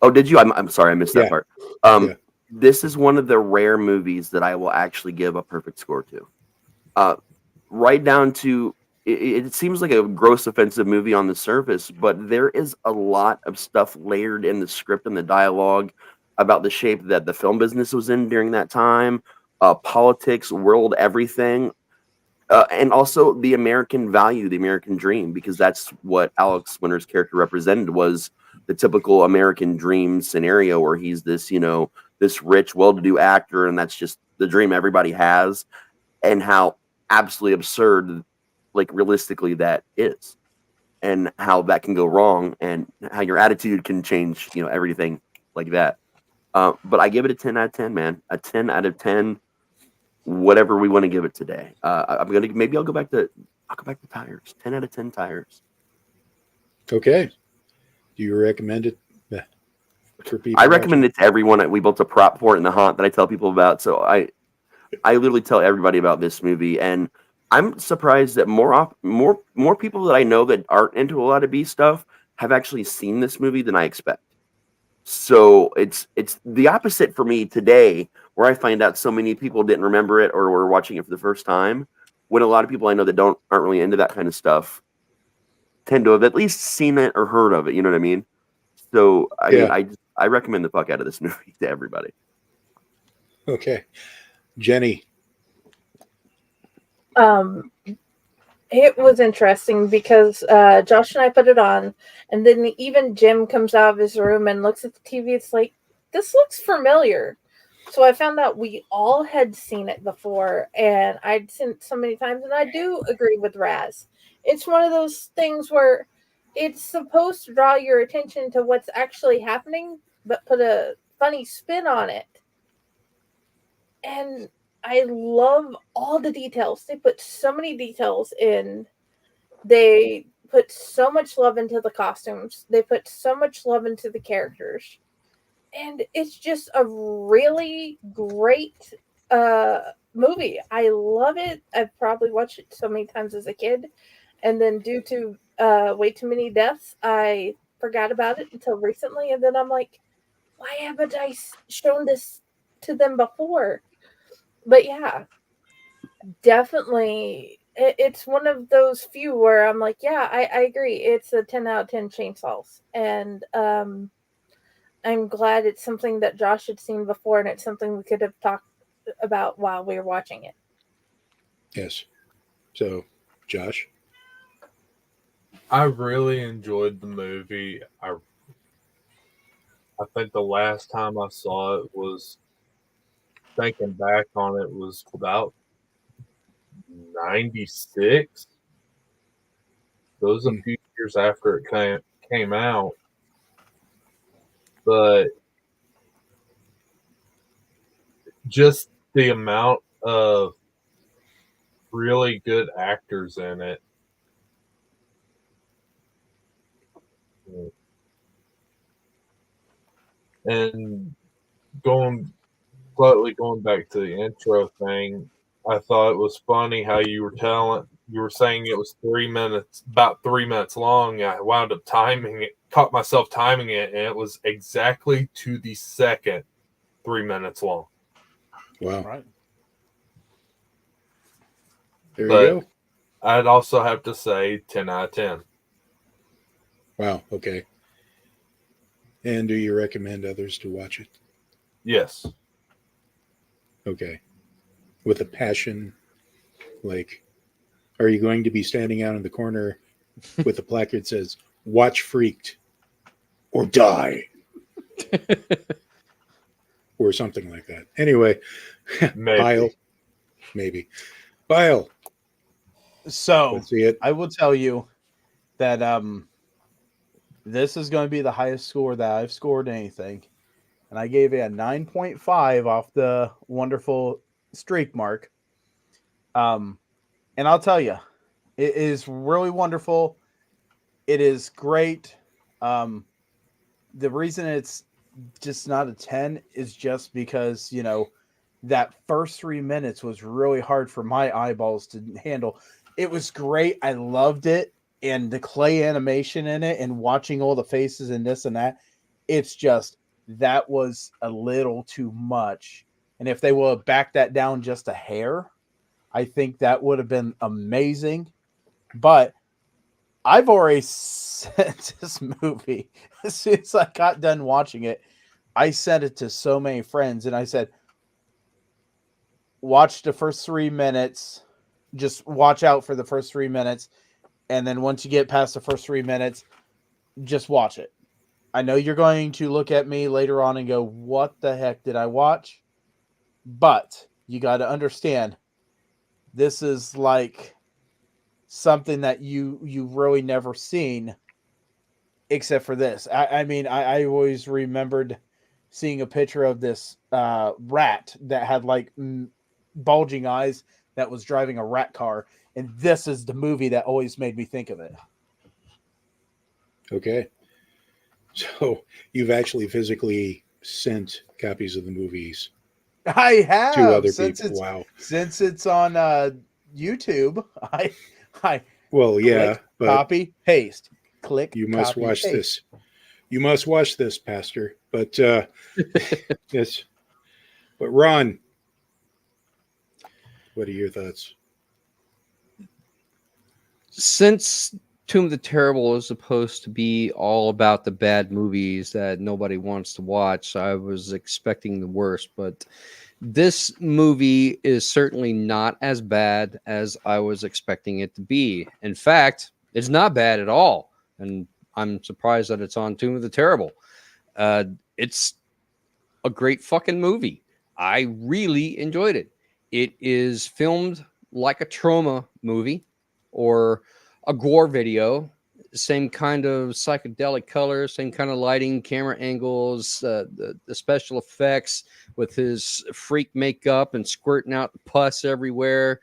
Oh, did you? I'm sorry, I missed that part. Yeah. This is one of the rare movies that I will actually give a perfect score to. Right down to it seems like a gross offensive movie on the surface, but there is a lot of stuff layered in the script and the dialogue about the shape that the film business was in during that time, politics, world, everything, and also the American value, the American dream, because that's what Alex Winter's character represented, was the typical American dream scenario where he's this, this rich, well-to-do actor, and that's just the dream everybody has, and how absolutely absurd, like realistically, that is, and how that can go wrong, and how your attitude can change, everything like that. But I give it a 10 out of 10, man. A 10 out of 10, whatever we want to give it today. I'll go back to tires. 10 out of 10 tires. Okay. Do you recommend it for people? I recommend it to everyone. We built a prop for it in the haunt that I tell people about. So I literally tell everybody about this movie, and I'm surprised that more people that I know that aren't into a lot of B stuff have actually seen this movie than I expect. So it's the opposite for me today, where I find out so many people didn't remember it or were watching it for the first time, when a lot of people I know that aren't really into that kind of stuff tend to have at least seen it or heard of it. You know what I mean? So I recommend the fuck out of this movie to everybody. Okay. Jenny. It was interesting because Josh and I put it on, and then even Jim comes out of his room and looks at the TV. It's like, this looks familiar. So I found out we all had seen it before, and I'd seen it so many times, and I do agree with Raz. It's one of those things where it's supposed to draw your attention to what's actually happening, but put a funny spin on it. And I love all the details. They put so many details in. They put so much love into the costumes. They put so much love into the characters. And it's just a really great movie. I love it. I've probably watched it so many times as a kid. And then due to way too many deaths, I forgot about it until recently. And then I'm like, why haven't I shown this to them before? But yeah, definitely. It's one of those few where I'm like, yeah, I agree. It's a 10 out of 10 chainsaws. And I'm glad it's something that Josh had seen before, and it's something we could have talked about while we were watching it. Yes. So, Josh? I really enjoyed the movie. I think the last time I saw it was, thinking back on it, was about 96. So it was a few years after it came out. But just the amount of really good actors in it. And going back to the intro thing, I thought it was funny how you were saying it was 3 minutes, about 3 minutes long. I wound up caught myself timing it, and it was exactly to the second 3 minutes long. Wow. Right. There you go. I'd also have to say 10 out of 10. Wow. Okay. And do you recommend others to watch it? Yes. Okay. With a passion, like, are you going to be standing out in the corner with a placard that says, "Watch Freaked or die," or something like that? Anyway, Maybe. Pyle, maybe. Pyle. So Let's see it. I will tell you, that this is going to be the highest score that I've scored anything. And I gave it a 9.5 off the wonderful streak mark. And I'll tell you, it is really wonderful. It is great. The reason it's just not a 10 is just because, you know, that first 3 minutes was really hard for my eyeballs to handle. It was great. I loved it. And the clay animation in it and watching all the faces and this and that, it's just, that was a little too much. And if they would have backed that down just a hair, I think that would have been amazing. But I've already sent this movie, as soon as I got done watching it, I sent it to so many friends and I said, watch the first 3 minutes, just watch out for the first 3 minutes. And then once you get past the first 3 minutes, just watch it. I know you're going to look at me later on and go, what the heck did I watch? But you got to understand, this is like something that you really never seen except for this. I mean, I always remembered seeing a picture of this rat that had like bulging eyes that was driving a rat car. And this is the movie that always made me think of it. Okay. So you've actually physically sent copies of the movies I have to other since people. It's, Wow. Since it's on YouTube, I Well, yeah, click, but copy, paste, click. you must copy, watch paste. this. You must watch this, Pastor. But yes. But Ron, what are your thoughts? Since Tomb of the Terrible is supposed to be all about the bad movies that nobody wants to watch, I was expecting the worst, but this movie is certainly not as bad as I was expecting it to be. In fact, it's not bad at all, and I'm surprised that it's on Tomb of the Terrible. It's a great fucking movie. I really enjoyed it. It is filmed like a trauma movie or a gore video, same kind of psychedelic colors, same kind of lighting, camera angles, the special effects with his freak makeup and squirting out pus everywhere.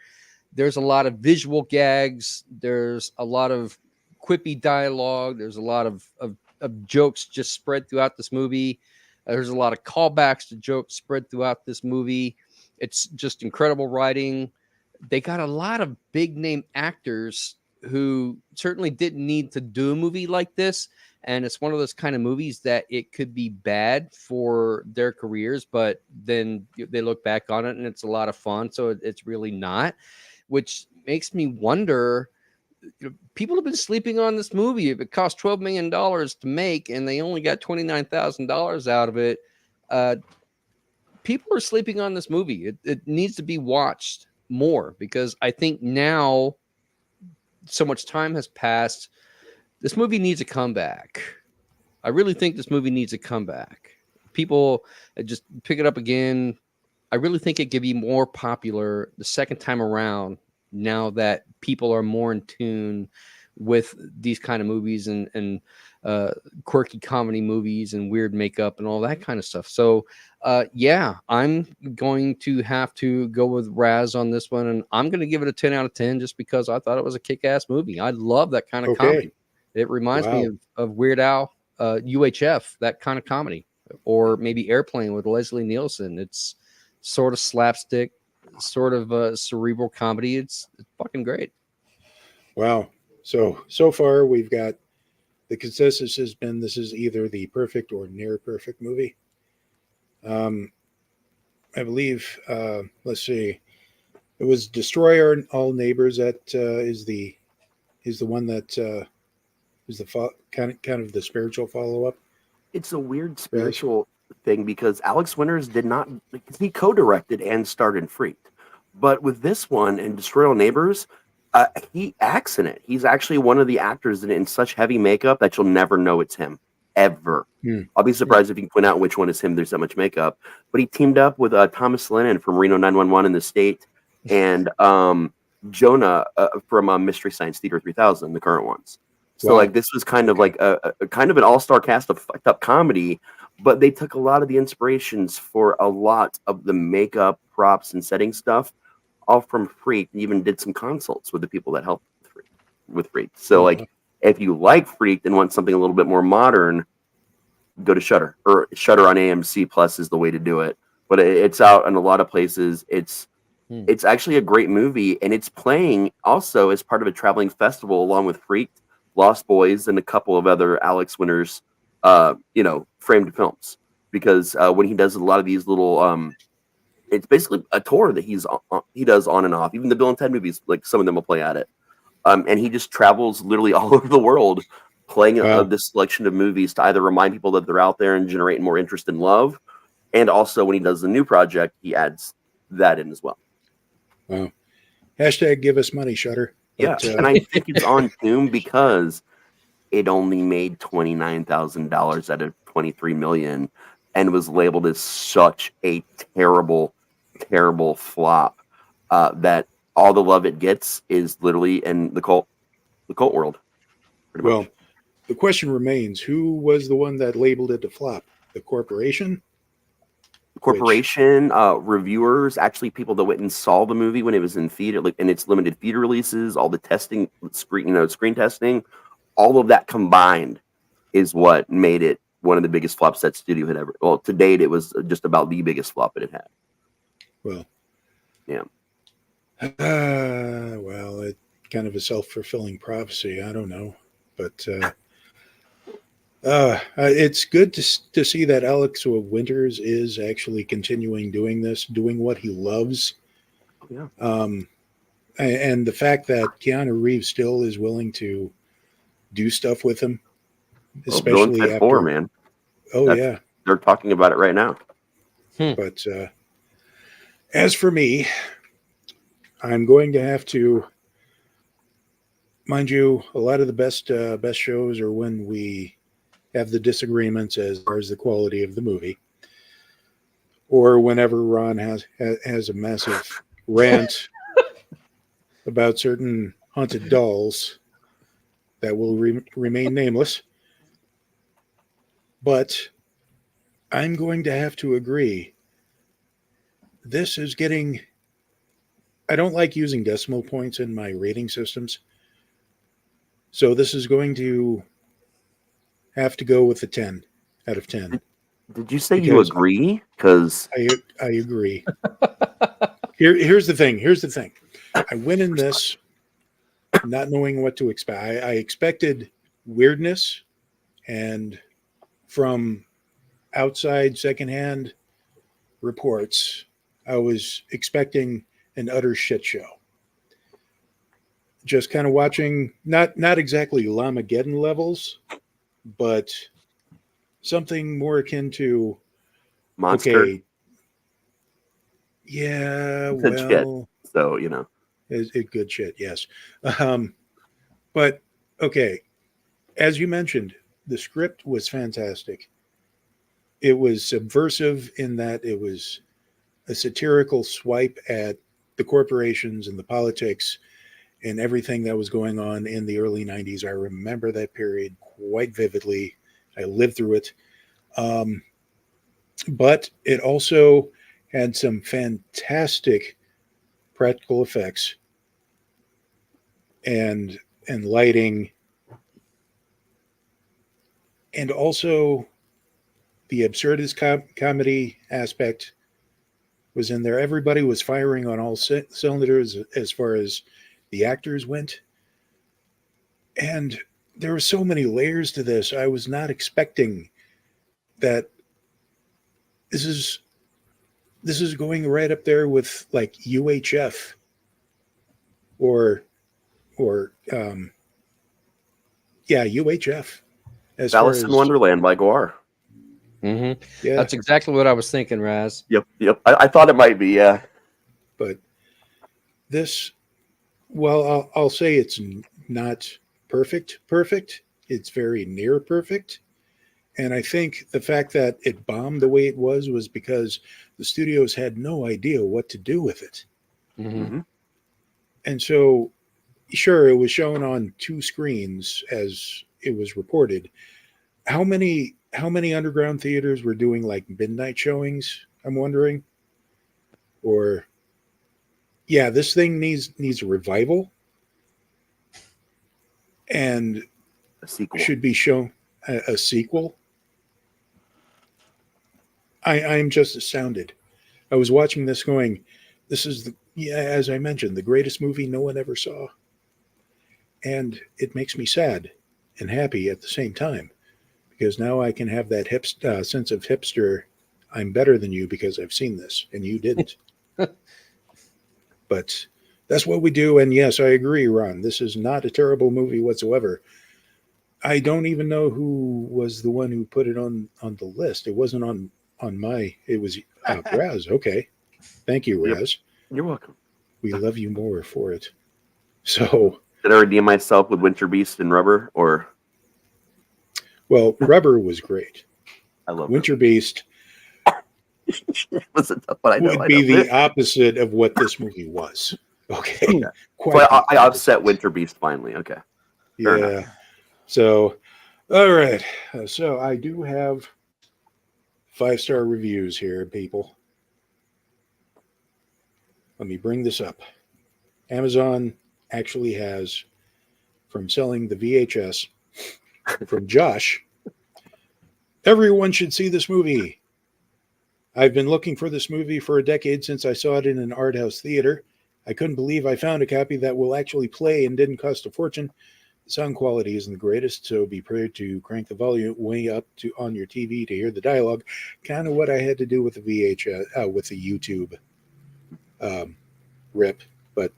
There's a lot of visual gags. There's a lot of quippy dialogue. There's a lot of jokes just spread throughout this movie. There's a lot of callbacks to jokes spread throughout this movie. It's just incredible writing. They got a lot of big name actors who certainly didn't need to do a movie like this. And it's one of those kind of movies that it could be bad for their careers, but then they look back on it and it's a lot of fun. So it's really not, which makes me wonder, people have been sleeping on this movie. If it cost $12 million to make and they only got $29,000 out of it, people are sleeping on this movie. It needs to be watched more because I think now so much time has passed. This movie needs a comeback. I really think this movie needs a comeback. People just pick it up again. I really think it could be more popular the second time around now that people are more in tune with these kind of movies and quirky comedy movies and weird makeup and all that kind of stuff. So yeah, I'm going to have to go with Raz on this one, and I'm going to give it a 10 out of 10 just because I thought it was a kick-ass movie. I love that kind of comedy. It reminds me of Weird Al, UHF, that kind of comedy, or maybe Airplane with Leslie Nielsen. It's sort of slapstick, sort of cerebral comedy. It's fucking great. Wow. So far we've got the consensus has been this is either the perfect or near perfect movie. I believe, let's see, it was Destroy All Neighbors that is the one that is the kind of the spiritual follow-up. It's a weird spiritual thing because Alex Winters he co-directed and starred in Freaked. But with this one and Destroy All Neighbors, he acts in it. He's actually one of the actors in such heavy makeup that you'll never know it's him, ever. I'll be surprised if you can point out which one is him. There's that much makeup. But he teamed up with Thomas Lennon from Reno 911 in the State and Jonah from Mystery Science Theater 3000, the current ones. So Wow. like this was kind of like a kind of an all-star cast of fucked up comedy, but they took a lot of the inspirations for a lot of the makeup, props, and setting stuff all from Freak, and even did some consults with the people that helped with Freak. So like if you like Freak and want something a little bit more modern, go to Shudder, or Shudder on AMC Plus is the way to do it. But it's out in a lot of places. It's actually a great movie, and it's playing also as part of a traveling festival along with Freak, Lost Boys, and a couple of other Alex Winter's, framed films. Because when he does a lot of these little, it's basically a tour that he does on and off. Even the Bill and Ted movies, like some of them will play at it. And he just travels literally all over the world, playing this selection of movies to either remind people that they're out there and generate more interest and love. And also when he does the new project, he adds that in as well. Wow. Hashtag give us money, Shudder. Yeah, and I think it's on Toon because it only made $29,000 out of $23 million, and was labeled as such a terrible, terrible flop that all the love it gets is literally in the cult world. Well, the question remains: who was the one that labeled it a flop? The corporation? Reviewers, actually people that went and saw the movie when it was in theater, like in its limited theater releases, all the testing, screen testing, all of that combined is what made it one of the biggest flops that studio had ever. Well, to date, it was just about the biggest flop it had. Well, yeah. Well, it's kind of a self-fulfilling prophecy. I don't know, but it's good to see that Alex Winters is actually continuing doing what he loves. Yeah. And the fact that Keanu Reeves still is willing to do stuff with him, especially after 4, man. They're talking about it right now. But as for me, I'm going to have to, mind you, a lot of the best shows are when we have the disagreements as far as the quality of the movie, or whenever Ron has a massive rant about certain haunted dolls that will remain nameless. But I'm going to have to agree. This is getting... I don't like using decimal points in my rating systems. So this is going to have to go with a 10 out of 10. Did you say you agree? Because I agree. Here's the thing. I went in this not knowing what to expect. I expected weirdness, and from outside secondhand reports, I was expecting an utter shit show. Just kind of watching, not exactly Lamageddon levels, but something more akin to Monster. Okay, yeah, Good shit. So it's good shit. Yes, but okay. As you mentioned, the script was fantastic. It was subversive in that it was a satirical swipe at the corporations and the politics and everything that was going on in the early 90s. I remember that period quite vividly. I lived through it. But it also had some fantastic practical effects and lighting, and also the absurdist comedy aspect was in there. Everybody was firing on all cylinders as far as the actors went. And there were so many layers to this. I was not expecting that. This is going right up there with like UHF or UHF. As Alice in Wonderland by Guar. Mm-hmm. Yeah, that's exactly what I was thinking, Raz. Yep. I thought it might be, yeah. But this, well, I'll say it's not perfect. It's very near perfect. And I think the fact that it bombed the way it was because the studios had no idea what to do with it. Mm-hmm. And so, sure, it was shown on 2 screens as it was reported. How many underground theaters were doing like midnight showings? I'm wondering. Or yeah, this thing needs a revival and A sequel. should be shown a sequel. I'm just astounded. I was watching this going, this is as I mentioned, the greatest movie no one ever saw. And it makes me sad and happy at the same time, because now I can have that sense of hipster. I'm better than you because I've seen this and you didn't. But that's what we do. And yes, I agree, Ron. This is not a terrible movie whatsoever. I don't even know who was the one who put it on the list. It wasn't on my. It was Raz. Okay, thank you, Raz. You're welcome. We love you more for it. So did I redeem myself with Winter Beast and Rubber, or? Well, Rubber was great. I love Winter Beast. Listen, but would be the opposite of what this movie was. Okay, so I upset Winter Beast finally. Okay, yeah. So, all right. So I do have 5-star reviews here, people. Let me bring this up. Amazon actually has, from selling the VHS from Josh, everyone should see this movie. I've been looking for this movie for a decade since I saw it in an art house theater. I couldn't believe I found a copy that will actually play and didn't cost a fortune. The sound quality isn't the greatest, so be prepared to crank the volume way up on your TV to hear the dialogue. Kind of what I had to do with the VHS, with the YouTube rip. But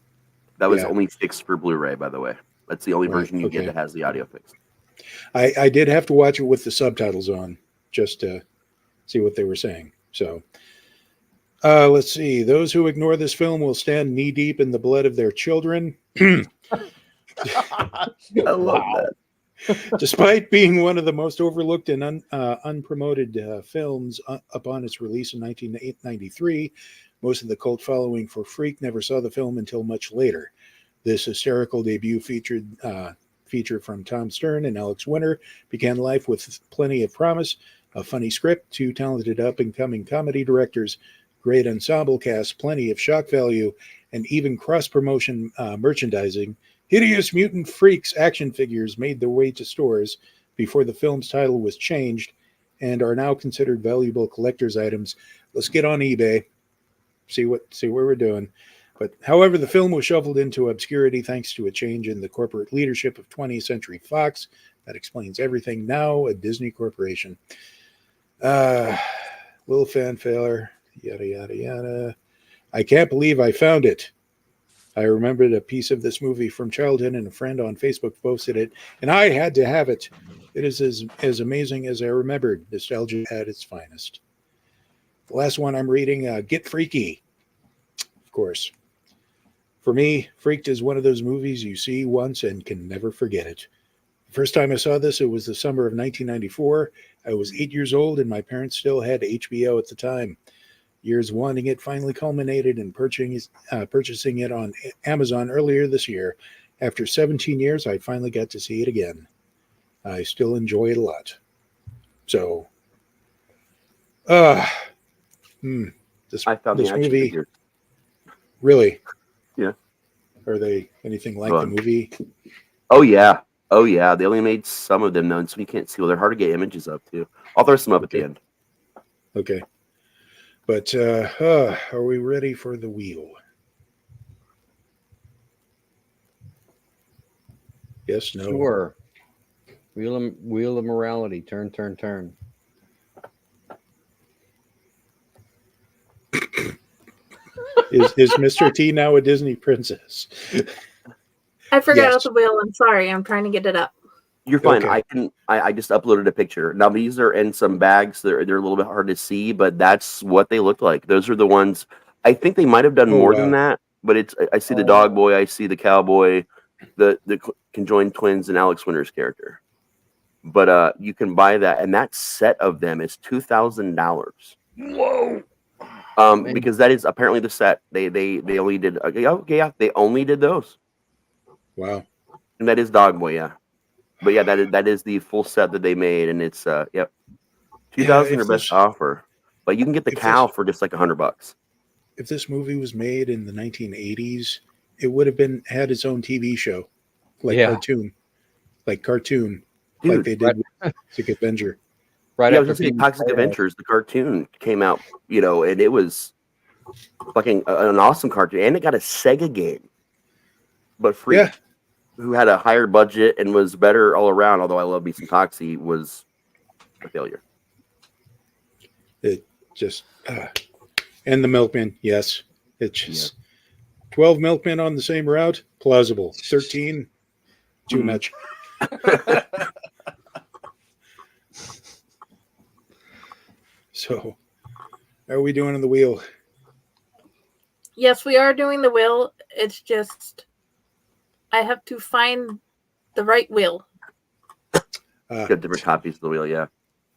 that was only fixed for Blu-ray, by the way. That's the only version you get that has the audio fixed. I did have to watch it with the subtitles on just to see what they were saying. So let's see. Those who ignore this film will stand knee-deep in the blood of their children. I love that. Despite being one of the most overlooked and unpromoted films upon its release in 1993, most of the cult following for Freak never saw the film until much later. This hysterical debut feature from Tom Stern and Alex Winter began life with plenty of promise, a funny script, 2 talented up-and-coming comedy directors, great ensemble cast, plenty of shock value, and even cross-promotion merchandising. Hideous mutant freaks action figures made their way to stores before the film's title was changed and are now considered valuable collector's items. Let's get on eBay, see what we're doing. But however, the film was shoveled into obscurity thanks to a change in the corporate leadership of 20th Century Fox. That explains everything. Now a Disney corporation. Little fan failure, yada, yada, yada. I can't believe I found it. I remembered a piece of this movie from childhood, and a friend on Facebook posted it, and I had to have it. It is as amazing as I remembered. Nostalgia at its finest. The last one I'm reading, Get Freaky. Of course. For me, Freaked is one of those movies you see once and can never forget it. The first time I saw this, it was the summer of 1994. I was 8 years old, and my parents still had HBO at the time. Years wanting it finally culminated in purchasing it on Amazon earlier this year. After 17 years, I finally got to see it again. I still enjoy it a lot. So, I found this the movie. figure. Really? Yeah. Are they anything like the movie? Oh yeah. They only made some of them known, so you can't see. Well, they're hard to get images of too. I'll throw some up at the end. Okay. But are we ready for the wheel? Yes, no. Sure. Wheel of morality. Turn. Is Mr. T now a Disney princess? I forgot the wheel. I'm sorry. I'm trying to get it up. You're fine. Okay. I just uploaded a picture. Now these are in some bags. They're a little bit hard to see, but that's what they look like. Those are the ones. I think they might have done more than that, but I see the dog boy, I see the cowboy, the conjoined twins, and Alex Winter's character. But you can buy that, and that set of them is $2,000. Whoa! Because that is apparently the set. They only did they only did those. Wow. And that is Dogboy, yeah. But yeah, that is the full set that they made, and it's yep, 2000 or best offer. But you can get the cow for just like $100. If this movie was made in the 1980s, it would have had its own TV show, like cartoon, Dude, like they did with Toxic Avenger. Right. Yeah, I was just saying Toxic Adventures, the cartoon came out, and it was fucking an awesome cartoon, and it got a Sega game, but free. Yeah. Who had a higher budget and was better all around. Although I love me some Toxie, was a failure. It just and the milkman, yes, it's just 12 milkmen on the same route, plausible. 13, too much. So, are we doing the wheel? Yes, we are doing the wheel. It's just I have to find the right wheel. Got different copies of the wheel, yeah.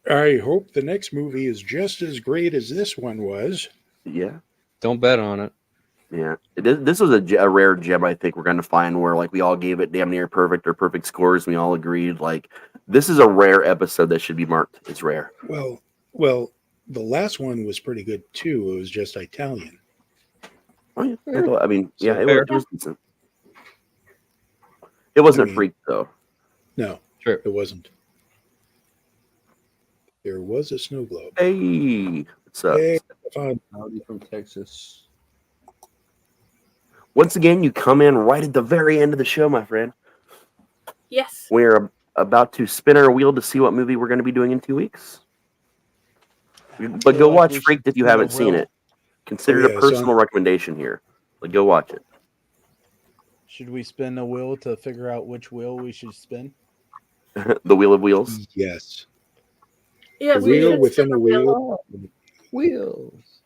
I hope the next movie is just as great as this one was. Yeah. Don't bet on it. Yeah. This was a rare gem, I think, we're going to find where, like, we all gave it damn near perfect or perfect scores. And we all agreed, like, this is a rare episode that should be marked. It's rare. Well, the last one was pretty good, too. It was just Italian. Oh, yeah. I mean, yeah, it was decent. It wasn't Freak, though. No, sure. It wasn't. There was a snow globe. Hey, what's up? Hey, Howdy from Texas. Once again, you come in right at the very end of the show, my friend. Yes. We're about to spin our wheel to see what movie we're going to be doing in 2 weeks. But go watch Freaked if you haven't seen it. Consider it a personal recommendation here. Like, go watch it. Should we spin a wheel to figure out which wheel we should spin? The Wheel of Wheels? Yes. Yes, a wheel within a wheel. Wheels.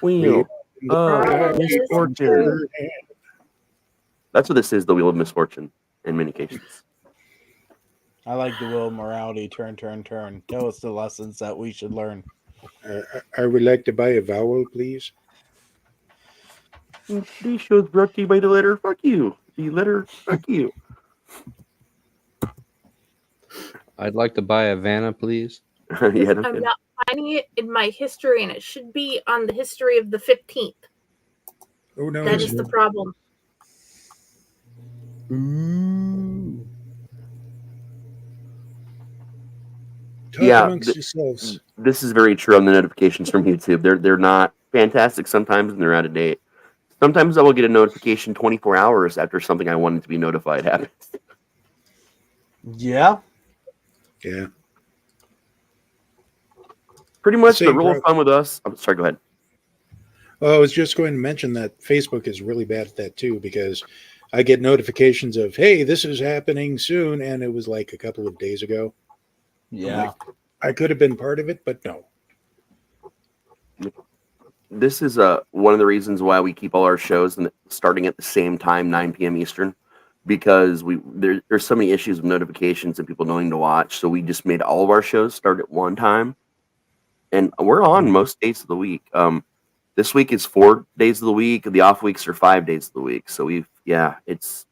Wheel of Misfortune. That's what this is, the Wheel of Misfortune, in many cases. I like the wheel of morality. Turn, turn, turn. Tell us the lessons that we should learn. I would like to buy a vowel, please. These shows brought to you by the letter fuck you. The letter fuck you. I'd like to buy a Vanna, please. Yeah, I'm not finding it in my history, and it should be on the history of the 15th. Oh, no. That is the problem. Ooh. Talk amongst yourselves. This is very true on the notifications from YouTube. They're not fantastic sometimes, and they're out of date. Sometimes I will get a notification 24 hours after something I wanted to be notified happens. Yeah. Yeah. Pretty much the rule of thumb with us. I'm sorry, go ahead. Well, I was just going to mention that Facebook is really bad at that too, because I get notifications of, hey, this is happening soon, and it was like a couple of days ago. Yeah. Like, I could have been part of it, but no. This is one of the reasons why we keep all our shows starting at the same time, 9 p.m. Eastern, because there's so many issues with notifications and people knowing to watch. So we just made all of our shows start at one time, and we're on most days of the week. This week is 4 days of the week. The off weeks are 5 days of the week. So it's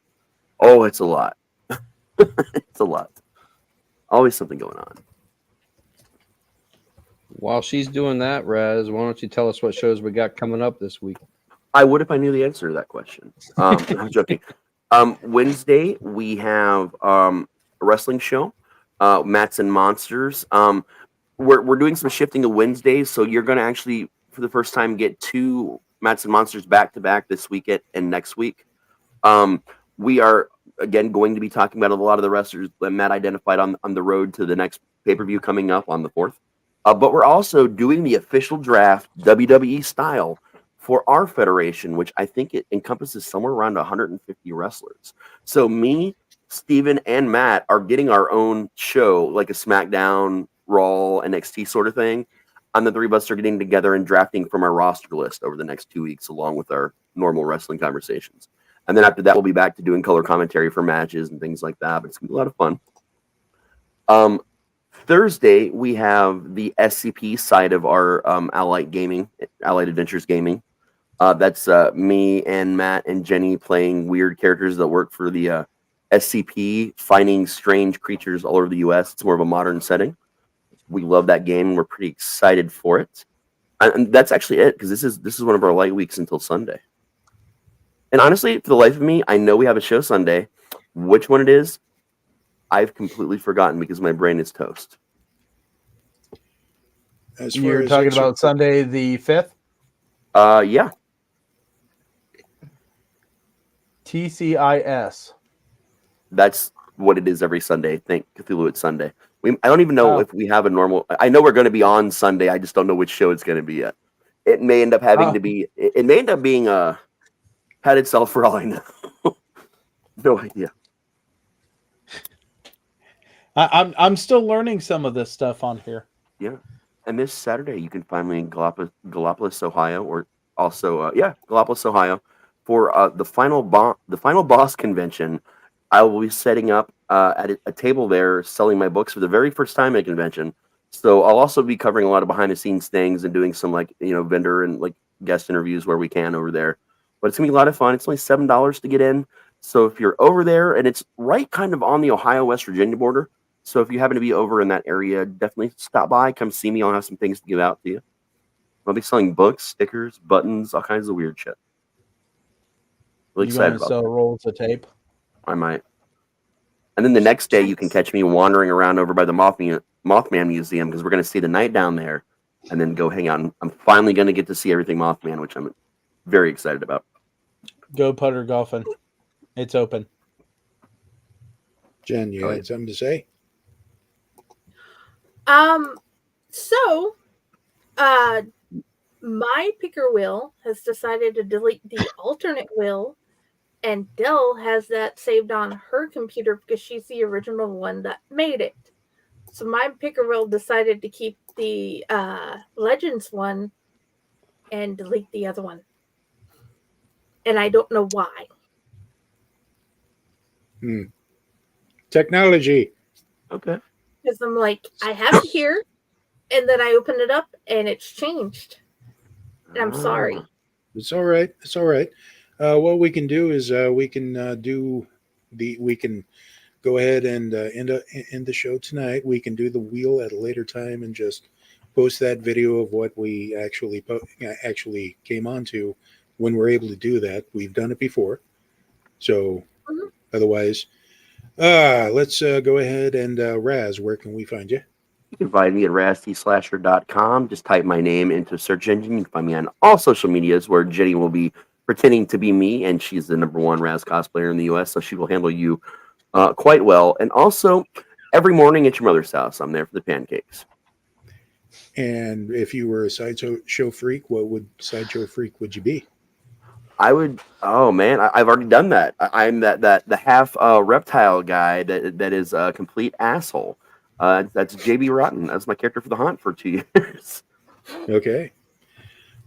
a lot. It's a lot. Always something going on. While she's doing that, Raz, why don't you tell us what shows we got coming up this week? I would if I knew the answer to that question. I'm joking. Wednesday, we have a wrestling show, Mats and Monsters. We're doing some shifting to Wednesdays, so you're going to actually, for the first time, get 2 Mats and Monsters back-to-back this weekend and next week. We are, again, going to be talking about a lot of the wrestlers that Matt identified on the road to the next pay-per-view coming up on the 4th. But we're also doing the official draft, WWE style, for our federation, which I think it encompasses somewhere around 150 wrestlers. So me, Steven, and Matt are getting our own show, like a SmackDown, Raw, NXT sort of thing. And the 3 of us are getting together and drafting from our roster list over the next 2 weeks, along with our normal wrestling conversations. And then after that, we'll be back to doing color commentary for matches and things like that. But it's going to be a lot of fun. Thursday, we have the SCP side of our Allied Adventures Gaming. That's me and Matt and Jenny playing weird characters that work for the SCP, finding strange creatures all over the U.S. It's more of a modern setting. We love that game. We're pretty excited for it. And that's actually it, because this is one of our light weeks until Sunday. And honestly, for the life of me, I know we have a show Sunday. Which one it is, I've completely forgotten because my brain is toast. As far You're as talking it's- about Sunday the 5th? Yeah. TCIS. That's what it is every Sunday. Thank Cthulhu, it's Sunday. I don't even know Oh. if we have a normal... I know we're going to be on Sunday. I just don't know which show it's going to be yet. It may end up having to be... It may end up being Had Itself, for all I know. No idea. I'm still learning some of this stuff on here. Yeah. And this Saturday, you can find me in Gallipolis, Ohio, or also, Gallipolis, Ohio, for the final boss convention. I will be setting up at a table there, selling my books for the very first time at a convention. So I'll also be covering a lot of behind the scenes things and doing some vendor and guest interviews where we can over there. But it's gonna be a lot of fun. It's only $7 to get in. So if you're over there, and it's right kind of on the Ohio-West Virginia border. So if you happen to be over in that area, definitely stop by, come see me. I'll have some things to give out to you. I'll be selling books, stickers, buttons, all kinds of weird shit. Really You excited going to about sell that. rolls of tape? I might. And then the next day, you can catch me wandering around over by the Mothman Museum, because we're going to see the night down there and then go hang out. And I'm finally going to get to see everything Mothman, which I'm very excited about. Go putter golfing. It's open. Jen, you had something to say? So, my picker wheel has decided to delete the alternate wheel, and Dell has that saved on her computer because she's the original one that made it. So my picker wheel decided to keep the Legends one and delete the other one. And I don't know why. Technology. Okay. Because I'm like, I have it here, and then I open it up, and it's changed. And I'm sorry. It's all right. It's all right. What we can do is we can go ahead and end the show tonight. We can do the wheel at a later time and just post that video of what we actually came onto when we're able to do that. We've done it before, so otherwise, let's go ahead and Raz, where can we find you? You can find me at raztslasher.com. Just type my name into search engine. You can find me on all social medias, where Jenny will be pretending to be me, and she's the #1 Raz cosplayer in the U.S., so she will handle you quite well. And also, every morning at your mother's house, I'm there for the pancakes. And if you were a sideshow freak, what sideshow freak would you be? I would. Oh man, I've already done that. I'm the half reptile guy that is a complete asshole. That's JB Rotten. That's my character for the Haunt for 2 years. Okay,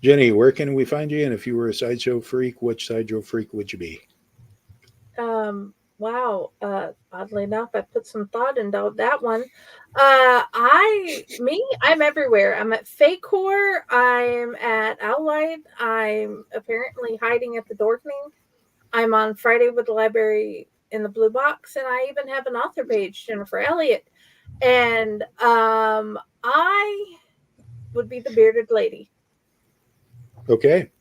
Jenny, where can we find you? And if you were a sideshow freak, which sideshow freak would you be? Wow. Oddly enough, I put some thought into that one. I'm everywhere. I'm at Fakehor. I'm at Owlite. I'm apparently hiding at the Dorkening. I'm on Friday with the Library in the Blue Box, and I even have an author page, Jennifer Elliott. And I would be the bearded lady. Okay,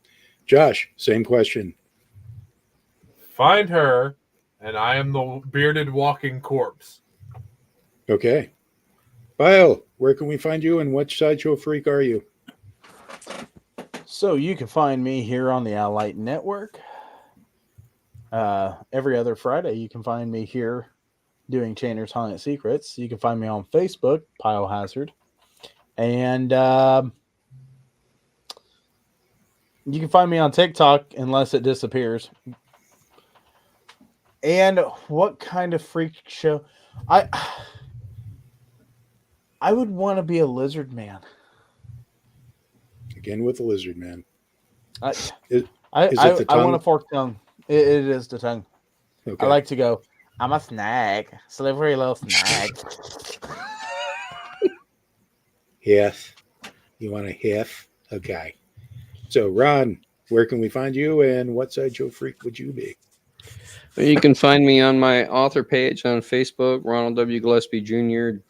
Josh, same question. Find her, and I am the bearded walking corpse. Okay, Pyle, where can we find you, and which sideshow freak are you? So you can find me here on the Elliott Network. Every other Friday, you can find me here doing Chainer's Haunted Secrets. You can find me on Facebook, Pyle Hazard. And you can find me on TikTok unless it disappears. And what kind of freak show? I would want to be a lizard man. Again with the lizard man. I Is it the tongue? want a forked tongue. It is the tongue. Okay. I like to go, I'm a snag. Slippery little snag. Yes. You want a half? Okay. So, Ron, where can we find you, and what sideshow freak would you be? You can find me on my author page on Facebook, Ronald W Gillespie Jr.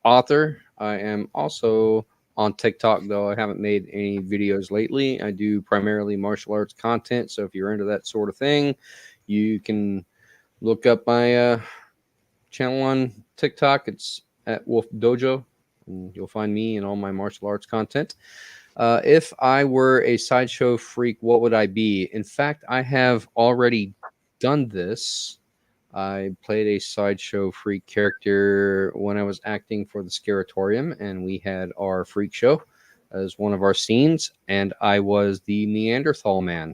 -author. I am also on TikTok, though I haven't made any videos lately. I do primarily martial arts content, so if you're into that sort of thing, you can look up my channel on TikTok. It's at Wolf Dojo, and you'll find me and all my martial arts content. If I were a sideshow freak, what would I be? In fact, I have already done this. I played a sideshow freak character when I was acting for the Scaratorium, and we had our freak show as one of our scenes, and I was the Neanderthal man.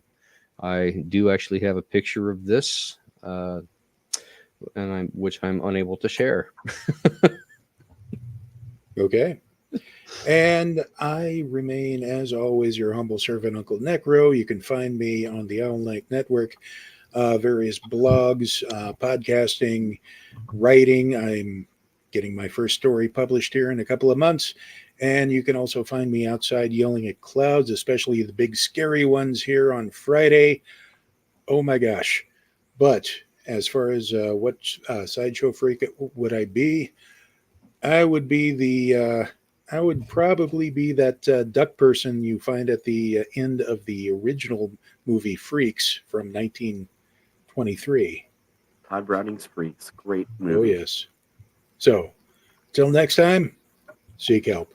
I do actually have a picture of this, which I'm unable to share. Okay. And I remain, as always, your humble servant, Uncle Necro. You can find me on the Owl Night Network, various blogs, podcasting, writing. I'm getting my first story published here in a couple of months. And you can also find me outside yelling at clouds, especially the big scary ones here on Friday. Oh my gosh. But as far as what sideshow freak would I be, I would probably be that duck person you find at the end of the original movie Freaks from 1923. Todd Browning's Freaks. Great movie. Oh, yes. So, till next time, seek help.